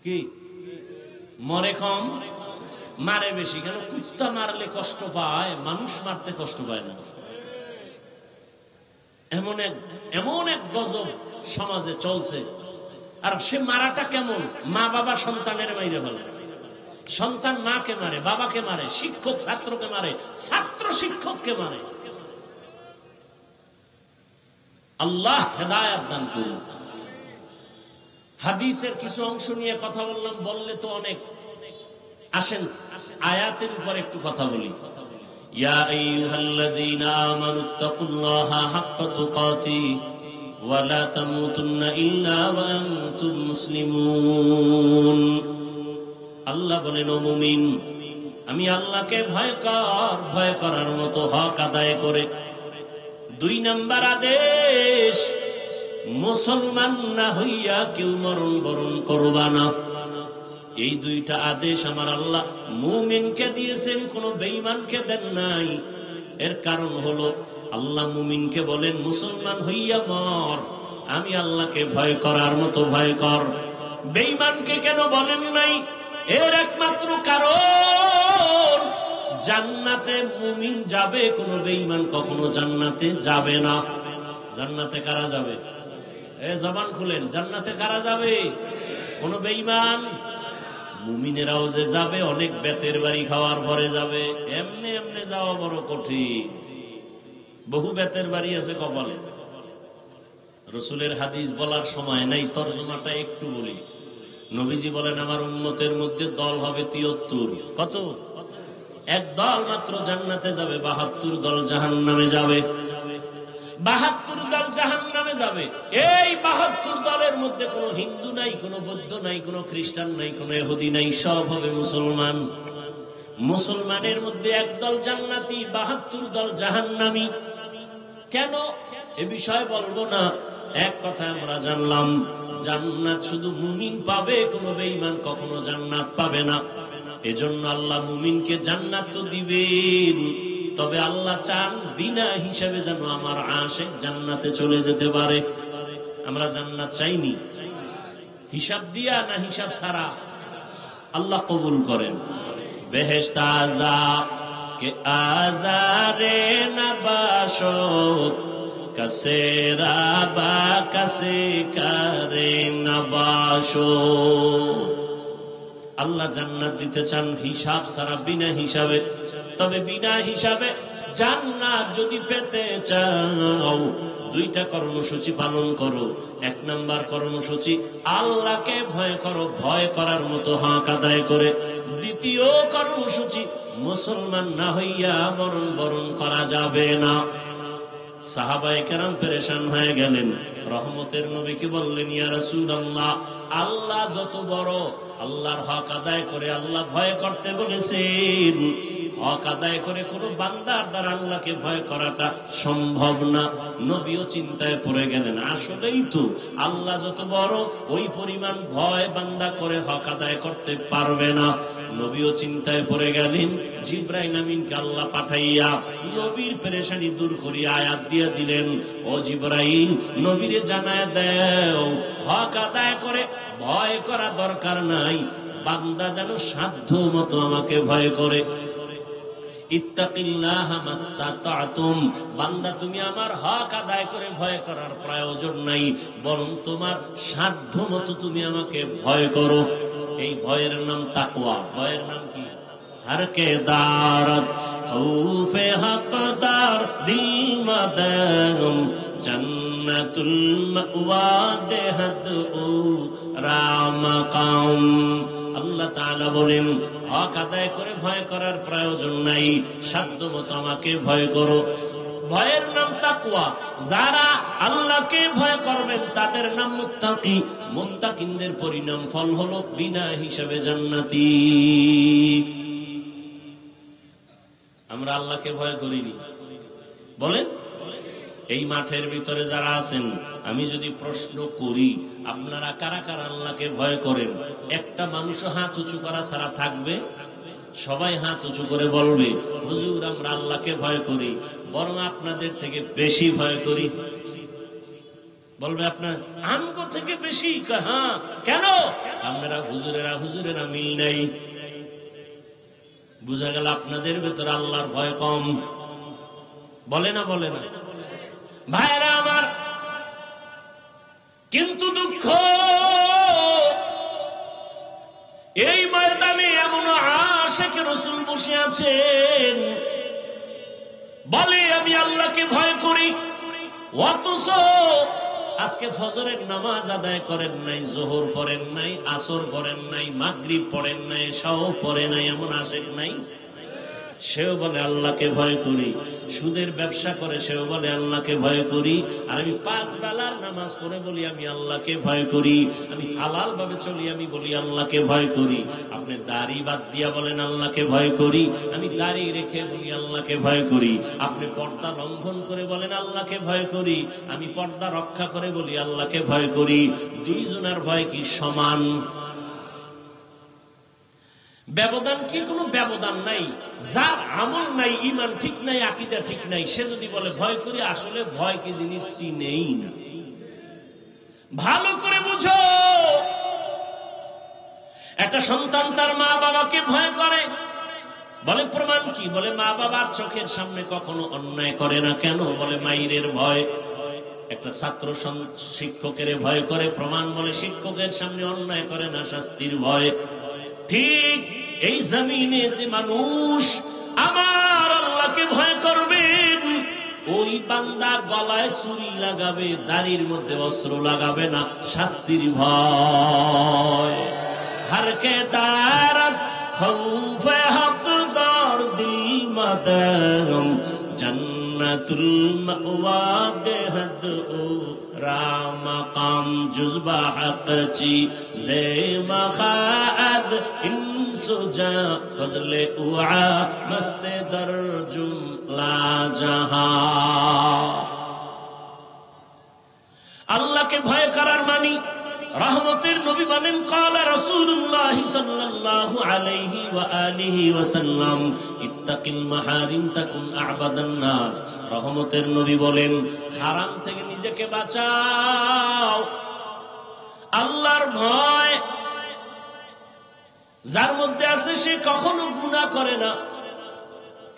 কি মরে কম, মারে বেশি। কেন? কুত্তা মারলে কষ্ট পায়, মানুষ মারতে কষ্ট পায় না। এমন এক গজব সমাজে চলছে। আর সে মারাটা কেমন? মা বাবা সন্তানের মাইরে বলে, সন্তান মাকে মারে, বাবাকে মারে, শিক্ষক ছাত্রকে মারে, ছাত্র শিক্ষককে মারে। আল্লাহ হেদায়েত দান করুন। হাদিসের কিছু অংশ নিয়ে কথা বললাম, বললে তো অনেক। আসেন আয়াতের উপর একটু কথা বলি। ইয়া আইয়ুহাল্লাযীনা আমানুত্তাকুল্লাহা হাক্কা তুকাতিহি ওয়া লা তামুতুন্না ইল্লা ওয়া আনতুম মুসলিমুন। আল্লাহ বলেন, ও মুমিন, আমি আল্লাহকে ভয় কর, ভয় করার মতো হক আদায় করে। 2 নাম্বার আদেশ, মুসলমান না হইয়া কেউ মরণ বরণ করবা না। এই 2টা আদেশ আমার আল্লাহ মুমিনকে দিয়েছেন, কোন বেঈমানকে দেন নাই। এর কারণ হলো আল্লাহ মুমিনকে বলেন মুসলমান হইয়া মর, আমি আল্লাহকে ভয় করার মতো ভয় কর। বেঈমানকে কেন বলেন নাই? এর একমাত্র কারণ, জান্নাতে মুমিন যাবে, কোন বেঈমান কখনো জান্নাতে যাবে না। জান্নাতে কারা যাবে? জবান খুলেন, জান্নাতে কারা যাবে? কোন বেঈমান। মুমিনেরাও যে যাবে, অনেক বেতের বাড়ি খাওয়ার পরে যাবে। এমনি এমনি যাওয়া বড় কঠিন। বহু বেতের বাড়ি আছে কপালে। রাসূলের হাদিস বলার সময় নাই, তরজমাটা একটু বলি। নবীজি বলেন, আমার উম্মতের মধ্যে দল হবে 73। কত? এক দল মাত্র জান্নাতে যাবে, 72 দল জাহান্নামে যাবে। 72 দল জাহান্নামে যাবে। এই 72 দলের মধ্যে কোনো হিন্দু নাই, কোনো বৌদ্ধ নাই, কোনো খ্রিস্টান নাই, কোনো ইহুদি নাই, সব হবে মুসলমান। মুসলমানের মধ্যে এক দল জান্নাতি, 72 দল জাহান্নামী। কেন? এ বিষয় বলবো না। এক কথা আমরা জানলাম, জান্নাত শুধু মুমিন পাবে, কোনো বেঈমান কখনো জান্নাত পাবে না। এজন্য আল্লাহ মুমিনকে জান্নাত তো দিবেন, তবে আল্লাহ চান বিনা হিসাবে যেন আমার আশিক জান্নাতে চলে যেতে পারে। আমরা জান্নাত চাইনি হিসাব দিয়া না হিসাব ছাড়া? আল্লাহ কবুল করেন। বেহেশত আযা কে আজারে নবাশত কাসে রাবা কাসে কারে নবাশত। আল্লাহ জান্নাত দিতে চান হিসাব ছাড়া, বিনা হিসাবে। তবে বিনা হিসাবে জান্নাত যদি পেতে চাও, 2টা কর্মসূচি পালন করো। 1 নাম্বার কর্মসূচি, আল্লাহকে ভয় করো, ভয় করার মতো হক আদায় করে। 2য় কর্মসূচি, মুসলমান না হইয়া মরণ বরণ করা যাবে না। সাহাবায়ে কেরাম পেরেশান হয়ে গেলেন। রহমতের নবীকে বললেন, ইয়া রাসূলুল্লাহ, আল্লাহ যত বড়, আল্লাহর হক আদায় করে আল্লাহ ভয় করতে বলেছেন। হক আদায় করে কোনো বান্দার দ্বারা আল্লাহকে ভয় করাটা সম্ভব না। নবীও চিন্তায় পড়ে গেলেন, আসলেই তো আল্লাহ যত বড়, ওই পরিমাণ ভয় বান্দা করে হক আদায় করতে পারবে না। নবীও চিন্তায় পড়ে গেলেন। জিবরাইল আমিনকে আল্লাহ পাঠাইয়া নবীর পেরেশানি দূর করিয়া আয়াত দিয়ে দিলেন, ও জিবরাইল, নবীরে জানায় দাও, হক আদায় করে ভয় করা দরকার নাই, বান্দা যেন সাধ্য মতো আমাকে ভয় করে। ইত্তাকিল্লাহা মাস্তাতাতুম, বান্দা তুমি আমার হক আদায় করে ভয় করার প্রয়োজন নাই, বরং তোমার সাধ্য মতো তুমি আমাকে ভয় করো। এই ভয়ের নাম তাকওয়া। ভয়ের নাম কি? হরকে দারত খৌফে হকদার দিল মাদাম জান্নাতুল মাওয়া দেহদ ও রামাকাম। আল্লাহ তাআলা বলেন, হক আদায় করে ভয় করার প্রয়োজন নাই, সাধ্য মতো আমাকে ভয় করো। ভয়ের নাম তাকওয়া। যারা আল্লাহকে ভয় করবেন তাদের নাম মুত্তাকি। মুত্তাকিনদের পরিণাম ফল হলো বিনা হিসাবে জান্নাতি। আমরা আল্লাহকে ভয় করিনি বলেন? এই মাঠের ভিতরে যারা আছেন, আমি যদি প্রশ্ন করি আপনারা কারা কারা আল্লাহকে ভয় করেন, একটা মানুষও হাত উঁচু করা ছাড়া থাকবে? সবাই হাত উঁচু করে বলবে হুজুর আমরা আল্লাহকে ভয় করি, বরং আপনাদের থেকে বেশি ভয় করি। বলবে আপনার আমগো থেকে বেশি? হ্যাঁ, কেন? আপনারা হুজুরেরা মিল নাই। বুঝা গেল আপনাদের ভেতরে আল্লাহর ভয় কম। বলে না ভাইরা আমার? কিন্তু দুঃখ, এই ময়দানে এমন আশিক রাসূল বসে আছেন, বলে আমি আল্লাহকে ভয় করি, অথচ আজকে ফজরের নামাজ আদায় করেন নাই, যোহর পড়েন নাই, আসর পড়েন নাই, মাগরিব পড়েন নাই, এশাও পড়ে নাই। এমন আশিক নাই? সেও বলে আল্লাহকে ভয় করি। সুদের ব্যবসা করে সেও বলে আল্লাহকে ভয় করি। আর আমি 5 বেলার নামাজ পড়ে বলি আমি আল্লাহকে ভয় করি। আমি হালাল ভাবে চলি, আমি বলি আল্লাহকে ভয় করি। আপনি দাড়ি বাদ দিয়া বলেন আল্লাহকে ভয় করি। আমি দাড়ি রেখে বলি আল্লাহকে ভয় করি। আপনি পর্দা লঙ্ঘন করে বলেন আল্লাহকে ভয় করি। আমি পর্দা রক্ষা করে বলি আল্লাহকে ভয় করি। দুইজনের ভয় কি সমান? ব্যবধান কি? কোনো ব্যবধান নাই। যার আমল নাই, ঈমান ঠিক নাই, আকীদা ঠিক নাই, সে যদি বলে ভয় করি, আসলে ভয় কি জিনিস চিনেই না। ভালো করে বুঝো, একটা সন্তান তার মা বাবাকে ভয় করে, বলে প্রমাণ কি? বলে মা বাবার চোখের সামনে কখনো অন্যায় করে না। কেন? বলে মাইরের ভয়। একটা ছাত্র শিক্ষকের ভয় করে, প্রমাণ? বলে শিক্ষকের সামনে অন্যায় করে না, শাস্তির ভয়। ঠিক এই জমিনে যে মানুষ আমার আল্লাহকে ভয় করবেন, ওই বান্দা গলায় ছুরি লাগাবে, দাড়ির মধ্যে অস্ত্র লাগাবে না, শাস্তির ভয়। হর কে দারত খৌফে হকদার দিল মদম জন্নতুল মাওয়া দেহদ ও রাম কাম জুজবা হকচি জে মখাজ ইনসুজা ফজলে উআ মস্তে দরজুম লা জাহা। আল্লাহকে ভয় করার মানি, রহমতের নবী বলেন ক্বালা রাসূলুল্লাহ সাল্লাল্লাহু আলাইহি ওয়া আলিহি ওয়াসাল্লাম ইত্তাকিল মাহারিম তাকুন আ'বাদান নাস। রহমতের নবী বলেন হারাম থেকে নিজেকে বাঁচাও। আল্লাহর ভয় যার মধ্যে আছে সে কখনো গুনাহ করে না।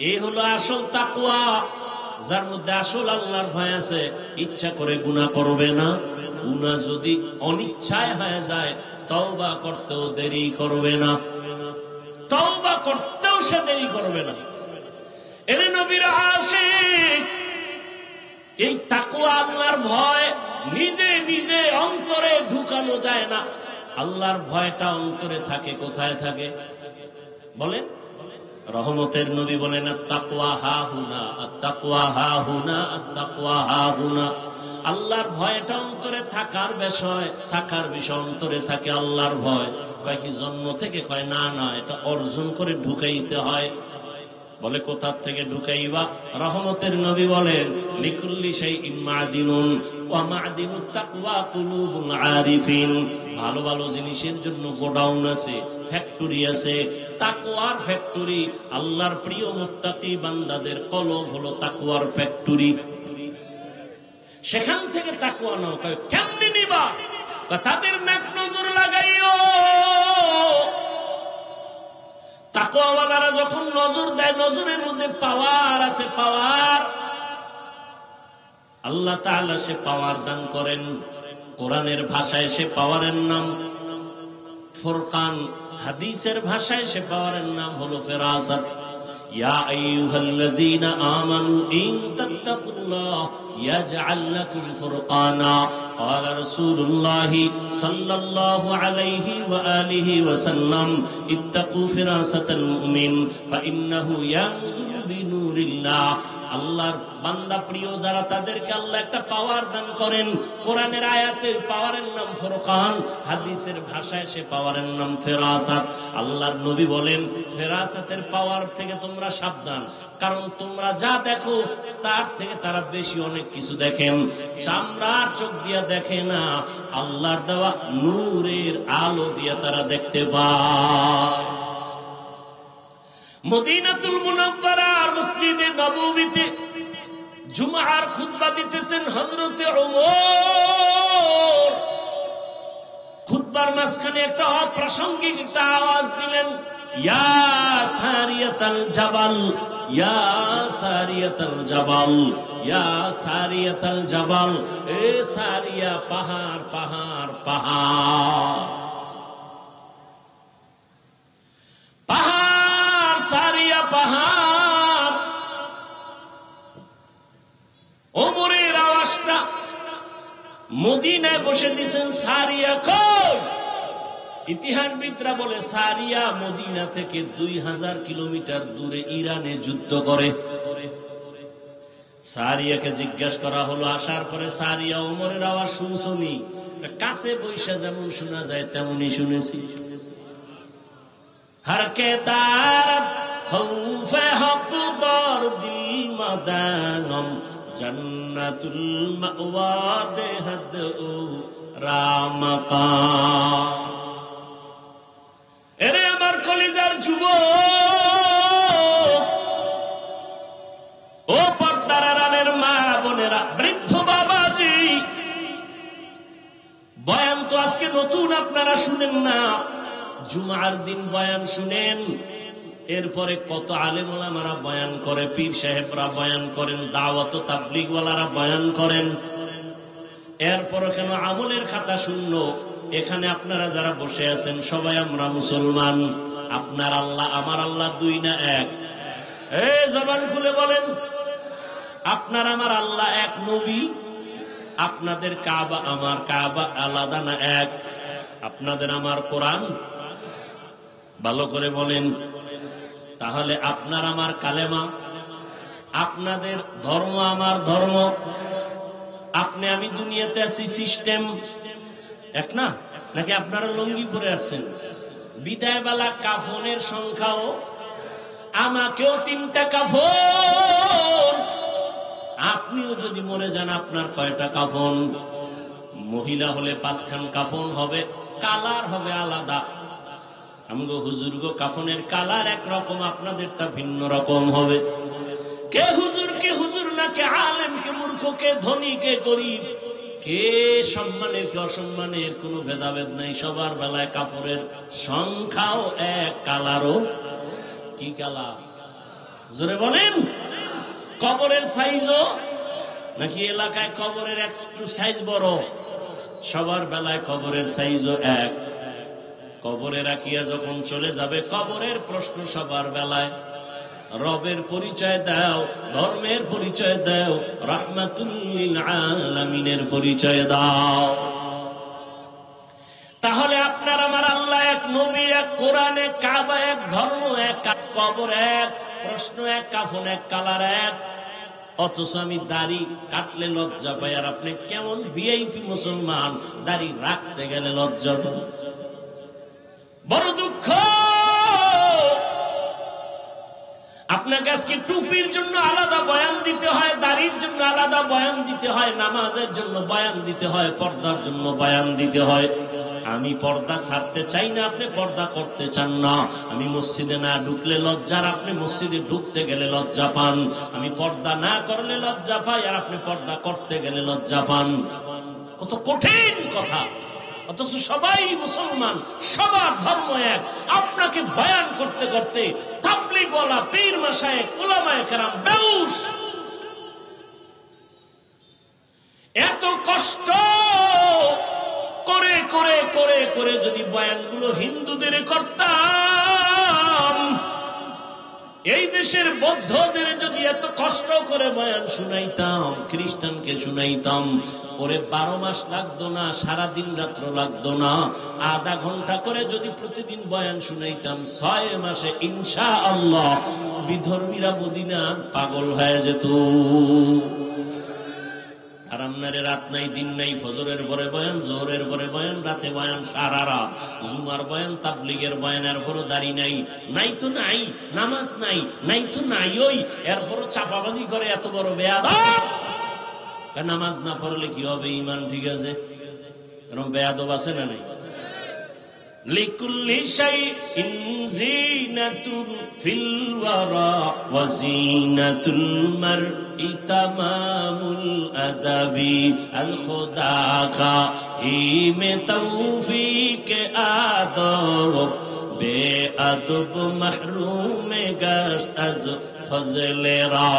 এই হলো আসল তাকওয়া। যার মধ্যে আসল আল্লাহর ভয় আছে, ইচ্ছা করে গুনাহ করবে না। গুনাহ যদি অনিচ্ছায় হয়ে যায়, তওবা করতেও দেরি করবে না, তওবা করতেও সে দেরি করবে না। এর নবীর আশিক। এই তাকওয়া আল্লাহর ভয় নিজে নিজে অন্তরে ঢুকানো যায় না। আল্লাহর ভয়টা অন্তরে থাকে। কোথায় থাকে বলেন? রহমতের নবী বলেন আত-তাকওয়া হাহুনা, আত-তাকওয়া হাহুনা, আত-তাকওয়া হাহুনা। আল্লাহর ভয়টা অন্তরে থাকার বিষয়, অন্তরে থাকে আল্লাহর ভয়। কয় কি জন্ম থেকে? কয় না, এটা অর্জন করে ঢুকাইতে হয়। বলে কোথার থেকে ঢুকাইবা? রহমতের নবী বলেন লিকুল্লি শাইইন মা'দিনুন ওয়া মা'দিনুত তাকওয়া কুলুবুল আরিফিন। ভালো ভালো জিনিসের জন্য গোডাউন আছে, ফ্যাক্টরি আছে। তাকওয়ার ফ্যাক্টরি, আল্লাহর প্রিয় মুত্তাকি বান্দাদের কলব হলো তাকওয়ার ফ্যাক্টরি। সেখান থেকে তাকওয়া নাও। কেমনে নিবা? তাদের নাক নজর লাগাইও। তাকওয়াওয়ালারা যখন নজর দেয়, নজরের মধ্যে পাওয়ার আছে, পাওয়ার। আল্লাহ তাআলা সে পাওয়ার দান করেন। কোরআনের ভাষায় সে পাওয়ারের নাম ফুরকান, হাদিসের ভাষায় সে পাওয়ারের নাম হলো ফেরাসাত। ইয়া আইয়ুহাল্লাযীনা আমানু ইন তাত্তাকুল্লাহ ইয়াজআল লাকুম ফুরকানা। قال رسول الله صلى الله عليه وآله وسلم اتقوا فراسة المؤمن فإنه ينظر بنور الله আল্লাহর বান্দা প্রিয় যারা তাদেরকে আল্লাহ একটা পাওয়ার দান করেন। কোরআনের আয়াতে পাওয়ারের নাম ফুরকান, হাদিসের ভাষায় সে পাওয়ারের নাম ফেরাসাত। আল্লাহর নবী বলেন ফেরাসাতের পাওয়ার থেকে তোমরা সাবধান, কারণ তোমরা যা দেখো তার থেকে তারা বেশি অনেক কিছু দেখেন। চামড়ার চোখ দিয়া দেখে না, আল্লাহর দেওয়া নূরের আলো দিয়া তারা দেখতে পায়। মদিনাতুল মুনাওয়ারার মসজিদে নববীতে জুমার খুতবা দিতেছেন হযরতে ওমর। খুতবার মাঝখানে একটা অপ্রাসঙ্গিক একটা আওয়াজ দিলেন, ইয়া সারিয়াতাল জাবাল, ইয়া সারিয়াতাল জাবাল, ইয়া সারিয়াতাল জাবাল, এ সারিয়া পাহাড় পাহাড় পাহাড় পাহাড়, সারিয়া পাহাড়। ওমরের আওয়াজটা মদিনায় বসে দিছেন, সারিয়া কই? ইতিহাসবিদরা বলে সারিয়া মদিনা থেকে 2000 কিলোমিটার দূরে ইরানে যুদ্ধ করে। সারিয়াকে জিজ্ঞাসা করা হলো, আসার পরে সারিয়া ওমরের আওয়াজ শুনছনি? কাছে বৈশা যেমন শোনা যায় তেমনই শুনেছি। हर के तारत खौफे हक दर दिल मदागम जन्नतुल मअवा देहद ओ रामका। এরে আমার কলিজার যুবক, ও পর্দার আড়ালের মা বোনেরা, বৃদ্ধ বাবাজি, বয়ান তো আজকে নতুন আপনারা শুনেন না, জুমার দিন বয়ান শুনেন। এরপরে কত আলেম ওলামারা বয়ান করে, পীর সাহেবরা বয়ান করেন, দাওয়াত ও তাবলীগ ওয়ালারা বয়ান করেন। এরপরে কেন আমলের খাতা শূন্য? এখানে আপনারা যারা বসে আছেন সবাই আমরা মুসলমান। আপনার আল্লাহ আমার আল্লাহ দুই না এক? এই জবান খুলে বলেন, আপনার আমার আল্লাহ এক? নবী আপনাদের কাবা আমার কাবা আলাদা না এক? আপনাদের আমার কোরআন ভালো করে বলেন। তাহলে আপনার আমার কালেমা, আপনাদের ধর্ম আমার ধর্ম, আপনি আমি দুনিয়াতে আছি সিস্টেম এক না? নাকি আপনারা লুঙ্গি পরে আছেন? বিদায় বেলা কাফনের সংখ্যাও, আমাকেও 3টা কাফন। আপনিও যদি মরে যান আপনার কয়টা কাফন? মহিলা হলে 5খান কাফন হবে, কালার হবে আলাদা। আমগো হুজুর গো কাফনের কালার একরকম, আপনাদেরটা ভিন্ন রকম হবে। কে হুজুর কে হুজুর না, কে আলেম কে মূর্খ, কে ধনী কে গরিব, কে সম্মানের কে অসম্মানের কোনো ভেদাভেদ নাই। সবার বেলায় কাফনের সংখ্যাও এক, কালারও কি কালার? জোরে বলেন। কবরের সাইজও নাকি এলাকায় কবরের একটু সাইজ বড়? সবার বেলায় কবরের সাইজও এক। কবরে রাখিয়া যখন চলে যাবে, কবরের প্রশ্ন সবার বেলায়, রবের পরিচয় দাও, ধর্মের পরিচয় দাও, রাহমাতুল লিল আলামিনের পরিচয় দাও। তাহলে আপনার আমার আল্লাহ এক, নবী এক, কোরআন এক, কাবা এক, ধর্ম এক, কবর এক, প্রশ্ন এক, কাফন এক, কালার এক। অথচ আমি দাড়ি কাটলে লজ্জা পাই, আর আপনি কেমন ভিআইপি মুসলমান, দাড়ি রাখতে গেলে লজ্জা পান। বড় দুঃখ। আপনাকে আজকে টুপির জন্য আলাদা বয়ান দিতে হয়, দাড়ির জন্য আলাদা বয়ান দিতে হয়, নামাজের জন্য বয়ান দিতে হয়, পর্দার জন্য বয়ান দিতে হয়। আমি পর্দা ছাড়তে চাই না, আপনি পর্দা করতে চান না। আমি মসজিদে না ঢুকলে লজ্জার, আপনি মসজিদে ঢুকতে গেলে লজ্জা পান। আমি পর্দা না করলে লজ্জা পাই, আর আপনি পর্দা করতে গেলে লজ্জা পান। কত কঠিন কথা। অথচ সবাই মুসলমান, সবার ধর্ম এক। আপনাকে বয়ান করতে করতে তাবলীগওয়ালা, পীর মাশায়েখ, উলামায়ে কেরাম বেহুশ। এত কষ্ট করে করে করে করে যদি বয়ানগুলো হিন্দুদের করতাম, এই দেশের বৌদ্ধদের যদি এত কষ্ট করে বয়ান শুনাইতাম, খ্রিস্টানকে শুনাইতাম, ওরে 12 মাস লাগতো না, সারাদিন রাত্র লাগতো না, আধা ঘন্টা করে যদি প্রতিদিন বয়ান শুনাইতাম, 6 মাসে ইনশাআল্লাহ বিধর্মীরা মদিনার পাগল হয়ে যেত। আর আপনারে রাত নাই দিন নাই, ফজরের পরে বয়ান, জোহরের পরে বয়ান, রাতে বয়ান, সারা রাত জুমার বয়ান, তাবলীগের বয়ান, এরপরও দাড়ি নাই, নাই তো নাই, নামাজ নাই, নাই তো নাই, ওই এরপরও চাপাবাজি করে, এত বড় বেয়াদব। নামাজ না পড়লে কি হবে? ইমান ঠিক আছে, এরকম বেয়াদব আছে না নাই? লিকুল্লি শাইইন জিনাতুন ফিল ওয়ারা ওয়া জিনাতুল মারই তামামুল আদাবি আল খুদা কা ইমে তৌফিক আদব বেআদব মাহরুমে গাশত আজ ফজলে রা।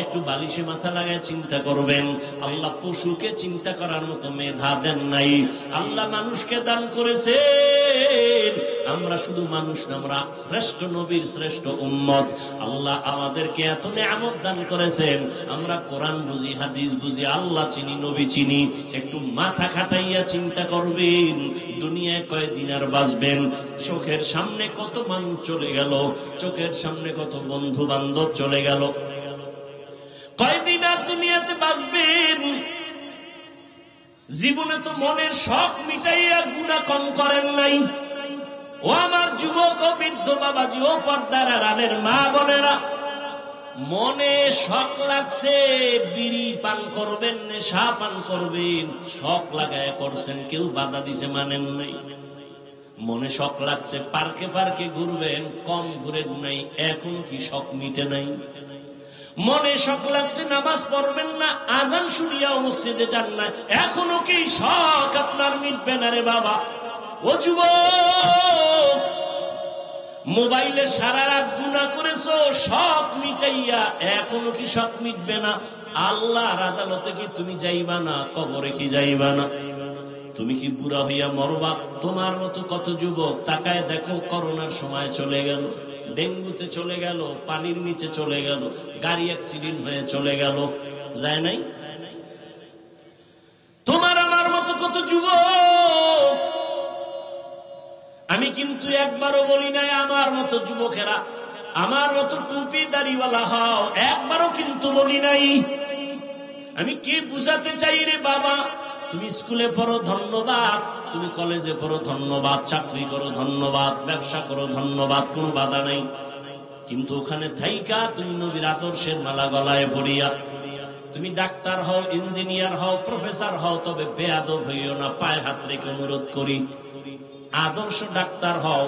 একটু বালিশে মাথা লাগায় চিন্তা করবেন, আল্লাহ পশুকে চিন্তা করার মতো মেধা দেন নাই, আল্লাহ মানুষকে দান করেছেন। আমরা শুধু মানুষ না, আমরা শ্রেষ্ঠ নবীর শ্রেষ্ঠ উম্মত। আল্লাহ আমাদেরকে এত নেয়ামত দান করেছেন, আমরা কোরআন বুঝি, হাদিস বুঝি, আল্লাহ চিনি, নবী চিনি। একটু মাথা খাটাইয়া চিন্তা করবেন, দুনিয়ায় কয়দিন আর বাঁচবেন? চোখের সামনে কত মানুষ চলে গেল, চোখের সামনে কত বন্ধু বান্ধব চলে গেল, কয়দিন আর দুনিয়াতে বাঁচবেন? জীবনে তো মনের শখ মিটাইয়া গুনাহ কম করেন নাই। ও আমার যুবক ও বৃদ্ধ বাবাজি, ও পর্দার আড়ালের মা বোনেরা, মনে শখ লাগছে বিড়ি পান করবেন, নেশা পান করবেন, শখ লাগায় করছেন, কেউ বাধা দিছে মানেন নাই। মনে শখ লাগছে পার্কে পার্কে ঘুরবেন, কম ঘুরেন নাই, এখনো কি শখ মিটে নাই? মনে শখ লাগছে নামাজ পড়বেন না, আজান শুনিয়াও মসজিদে যান না, এখনো কি শখ আপনার মিটবে না রে বাবা? ও যুবক, মোবাইলে সারা রাত গুনাহ করেছো, শখ মিটাইয়া এখনো কি শখ মিটবে না? আল্লাহর আদালতে কি তুমি যাইবা না? কবরে কি যাইবা না? তুমি কি বুড়া হইয়া মরবা? তোমার মতো কত যুবক তাকায় দেখো, করোনার সময় চলে গেল, ডেঙ্গুতে চলে গেল, পানির নিচে চলে গেল, গাড়ি অ্যাক্সিডেন্ট হয়ে চলে গেল, যায় নাই? তোমার আমার মতো কত যুবক। আমি কিন্তু একবারও বলি নাই আমার মতো যুবকেরা, আমার মতো টুপি দাড়িওয়ালা হও, একবারও কিন্তু বলি নাই। আমি কি বুঝাতে চাই রে বাবা? তুমি স্কুলে পড়ো ধন্যবাদ, তুমি কলেজে পড়ো ধন্যবাদ, চাকরি করো ধন্যবাদ, ব্যবসা করো ধন্যবাদ, কোনো বাধা নাই। কিন্তু ওখানে থাইকা তুমি নবীর আদর্শের মালা গলায় পড়িয়া তুমি ডাক্তার হও, ইঞ্জিনিয়ার হও, প্রফেসর হও, তবে বেয়াদব হইও না। পায়ে হাত রেখে অনুরোধ করি, আদর্শ ডাক্তার হও,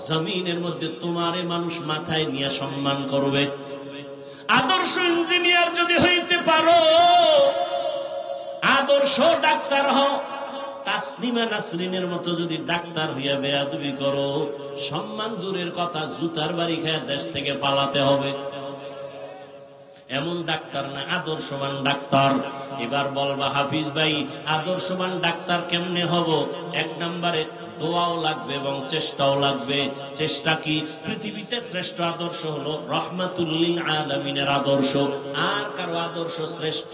জমিনের মধ্যে তোমারে মানুষ মাথায় নিয়ে সম্মান করবে। আদর্শ ইঞ্জিনিয়ার যদি হইতে পারো, আদর্শ ডাক্তার হও, তাসলিমা নাসরিনের মতো যদি ডাক্তার হইয়া বেয়াদবি করো, সম্মান দূরের কথা, জুতার বাড়ি খেয়ে দেশ থেকে পালাতে হবে। এমন ডাক্তার না, আদর্শবান ডাক্তার। এবার বলবা হাফিজ ভাই, আদর্শবান ডাক্তার কেমনে হব? এক নম্বরে দোয়াও লাগবে এবং চেষ্টাও লাগবে। চেষ্টা কি? পৃথিবীতে শ্রেষ্ঠ আদর্শ হলো রহমাতুল লিল আলামিনের আদর্শ, আর কারো আদর্শ শ্রেষ্ঠ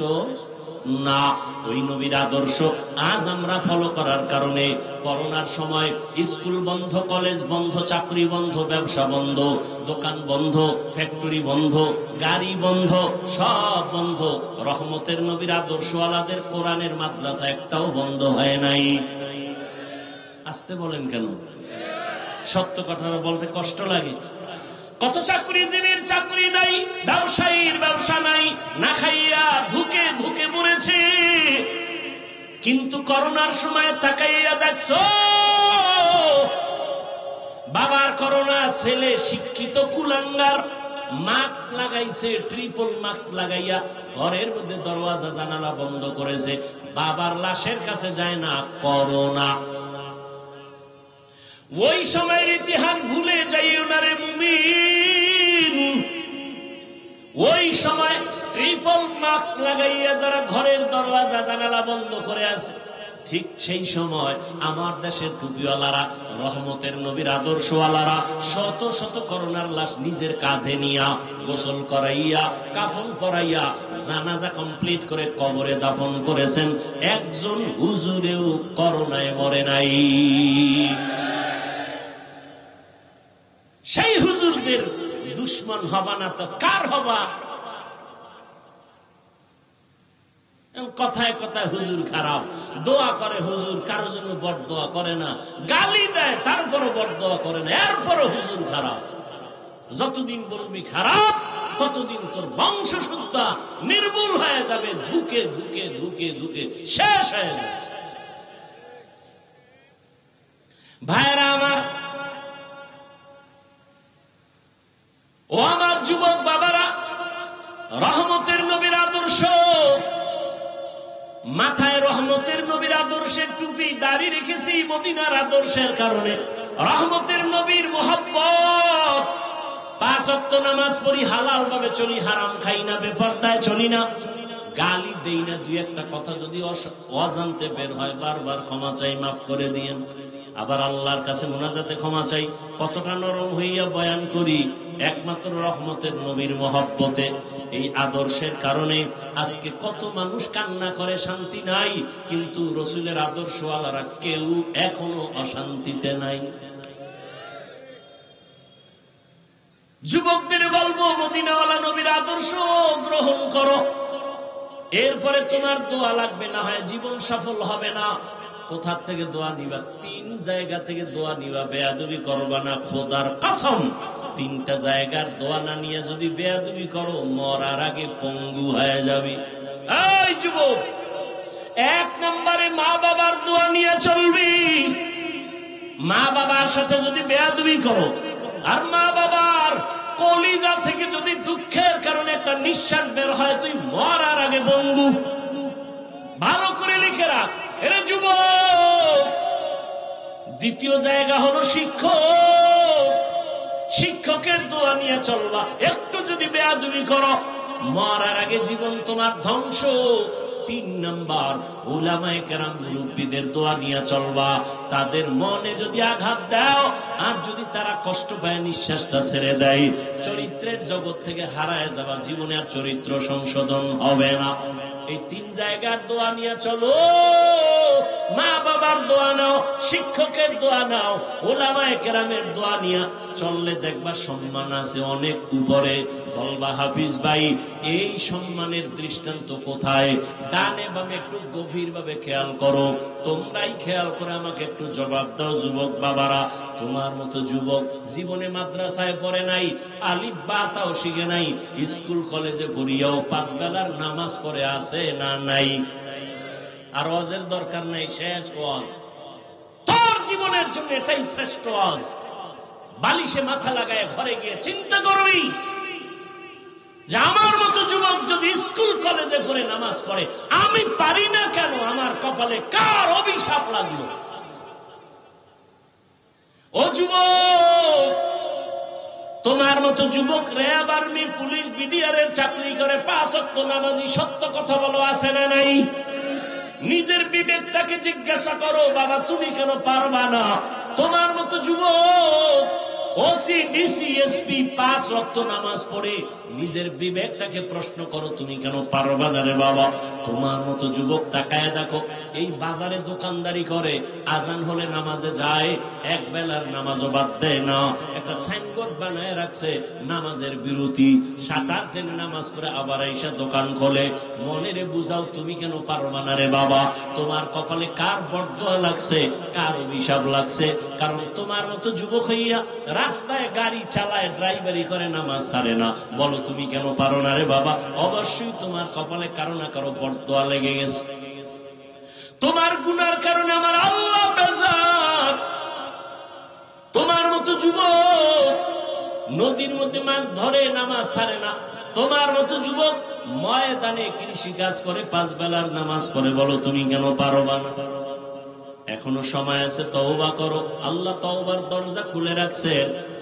না। ওই নবীর আদর্শ আজ আমরা ফলো করার কারণে করোনার সময় স্কুল বন্ধ, কলেজ বন্ধ, চাকরি বন্ধ, ব্যবসা বন্ধ, দোকান বন্ধ, ফ্যাক্টরি বন্ধ, গাড়ি বন্ধ, সব বন্ধ। রহমতের নবীর আদর্শওয়ালাদের কোরআনের মাদ্রাসা একটাও বন্ধ হয় নাই। আসতে বলেন কেন? সত্য কথা বলতে কষ্ট লাগে। কত চাকরিজীবীর চাকরি নাই, ব্যবসায়ীর ব্যবসা নাই, না খাইয়া ধুকে ধুকে মরেছে। কিন্তু করোনার সময় তাকাইয়া দেখছো, বাবার করোনা, ছেলে শিক্ষিত কুলাঙ্গার, মাস্ক লাগাইছে, ট্রিপল মাস্ক লাগাইয়া ঘরের মধ্যে দরওয়াজা জানালা বন্ধ করেছে, বাবার লাশের কাছে যায় না। করোনা। ওই সময়ের ইতিহাস ভুলে যাইও না রে মুমিন। ওই সময় ট্রিপল মাস্ক লাগাইয়া যারা ঘরের দরওয়াজা জানালা বন্ধ করে আছে, ঠিক সেই সময় আমার দেশের টুপিওয়ালারা, রহমতের নবীর আদর্শওয়ালারা শত শত করোনার লাশ নিজের কাঁধে নিয়া গোসল করাইয়া কাফন পরাইয়া জানাজা কমপ্লিট করে কবরে দাফন করেছেন। একজন হুজুরেও করোনায় মরে নাই। সেই হুজুরদের দুশ্মন হবা না তো কার হবা? কথায় কথায় হুজুর খারাপ, দোয়া করে হুজুর, কারো জন্য বড়দোয়া করে না, গালি দেয় তারপরও বড়দোয়া করে না, এরপরও হুজুর খারাপ। যতদিন বলবি খারাপ ততদিন তোর বংশ শুদ্ধা নির্মূল হয়ে যাবে, ধুকে ধুকে ধুকে ধুকে শেষ হয়ে যাবে। ভাইরা আমার, ও আমার যুবক বাবারা, রহমতের নবীর আদর্শ, মাথায় রহমতের নবীর আদর্শের টুপি দাড়ি রেখেছি মদিনার আদর্শের কারণে। রহমতের নবীর মোহাব্বত, 5 ওয়াক্ত নামাজ পড়ি, হালাল ভাবে চলি, হারাম খাই না, বেপরদায় চলি না, গালি দেই না। দুই একটা কথা যদি অজান্তে বের হয় বারবার ক্ষমা চাই, মাফ করে দিয়েন। আবার আল্লাহর কাছে মুনাজাতে ক্ষমা চাই। কতটা নরম হইয়া বয়ান করি, একমাত্র রহমতের নবীর মহব্বতে। এই আদর্শের কারণে আজকে কত মানুষ কান্না করে, শান্তি নাই, কিন্তু রসুলের আদর্শওয়ালারা কেউ এখনো অশান্তিতে নাই। যুবকদের বলবো, মদিনাওয়ালা নবীর আদর্শ গ্রহণ করো, এরপরে তোমার দোয়া লাগবে না হয় জীবন সফল হবে না। কোথা থেকে দোয়া নিবা? 3 জায়গা থেকে দোয়া নিবা। বেয়াদবি করবা না, খোদার কসম। 3টা জায়গার দোয়া না নিয়ে যদি বেয়াদবি করো, মরার আগে পঙ্গু হয়ে যাবে। এই যুবক, 1 নম্বরে মা বাবার দোয়া নিয়ে চলবি। মা বাবার সাথে যদি বেয়াদবি করো, আর মা বাবার কলিজা থেকে যদি দুঃখের কারণে একটা নিঃশ্বাস বের হয়, তুই মরার আগে পঙ্গু। ভালো করে লিখে রাখ, এরে যুবক। দ্বিতীয় জায়গা হলো শিক্ষক। শিক্ষকের দোয়া নিয়ে চলবা। একটু যদি বেয়াদবি করো, মরার আগে জীবন তোমার ধ্বংস। 3 নাম্বার, উলামায়ে কেরাম মুরব্বিদের দোয়া নিয়ে চলবা। তাদের মনে যদি আঘাত দাও, আর যদি তারা কষ্ট পায়, নিঃশ্বাসটা ছেড়ে দেয়, চরিত্রের জগৎ থেকে হারায় যাবা, জীবনে আর চরিত্র সংশোধন হবে না। এই 3 জায়গার দোয়া নিয়ে চলো। মা বাবার দোয়া নাও, শিক্ষকের দোয়া নাও, উলামায়ে কেরামের দোয়া নিয়ে চললে দেখবা সম্মান আছে অনেক উপরে। বলবা, হাফিজ ভাই, এই সম্মানের দৃষ্টান্ত কোথায়? ডানে বামে একটু গভীর ভাবে খেয়াল করো। তোমরাই খেয়াল করে আমাকে একটু জবাব দাও। যুবক বাবারা, তোমার মতো যুবক জীবনে মাদ্রাসায় পড়ে নাই, আলিফ বা তাও শিখে নাই, স্কুল কলেজে পড়িয়াও 5 বেলার নামাজ পড়ে আছে না নাই? আর ওয়াজের দরকার নাই, শেষ ওয়াজ। তোর জীবনের জন্য এটাই শ্রেষ্ঠ ওয়াজ। বালিশে মাথা লাগায় ঘরে গিয়ে চিন্তা করবি যে আমার মতো যুবক যদি স্কুল কলেজে পড়ে নামাজ পড়ে, আমি পারি না কেন? আমার কপালে কার অভিশাপ লাগলো? ও যুবক, তোমার মতো যুবক র্যাব, আর্মি, পুলিশ, বিডিআর এর চাকরি করে, 5 ওয়াক্ত নামাজি, সত্য কথা বলো, আছে না নাই? নিজের বিবেকটাকে জিজ্ঞাসা করো, বাবা তুমি কেন পারবা না? তোমার মতো যুবক ওসি, ডিসি, এসপি 5 ওয়াক্ত নামাজ পড়ে, নিজের বিবেকটাকে প্রশ্ন করো, তুমি কেন পারবা না রে বাবা? তোমার মতো যুবক তাকায় দেখো, এই বাজারে দোকানদারি করে, আজান হলে নামাজে যায়, 1 বেলার নামাজও বাদ দেয় না। একটা সাইনবোর্ড বানায় রাখছে, নামাজের বিরতি, 7-8 দিন নামাজ পড়ে আবার আইসা দোকান খোলে। মনে রে বুঝাও, তুমি কেন পারবা না রে বাবা? তোমার কপালে কার বরদোয়া লাগছে, কার অভিশাপ লাগছে? কারণ তোমার মতো যুবক হইয়া রাস্তায় গাড়ি চালায়, ড্রাইভারি করে, নামাজ ছাড়ে না। বলো তুমি কেন পারো না রে বাবা? অবশ্যই তোমার কপালে কারো না কারো বরদোয়া লেগে গেছে। তোমার গুনার কারণে আমার আল্লাহ বেজার। তোমার মতো যুবক নদীর মধ্যে মাছ ধরে, নামাজ ছাড়ে না। তোমার মতো যুবক ময়দানে কৃষি কাজ করে, 5 বেলার নামাজ পড়ে। বলো তুমি কেন পারবা না? এখনো সময় আছে, তওবা করো। আল্লাহ তওবার দরজা খুলে রাখছে।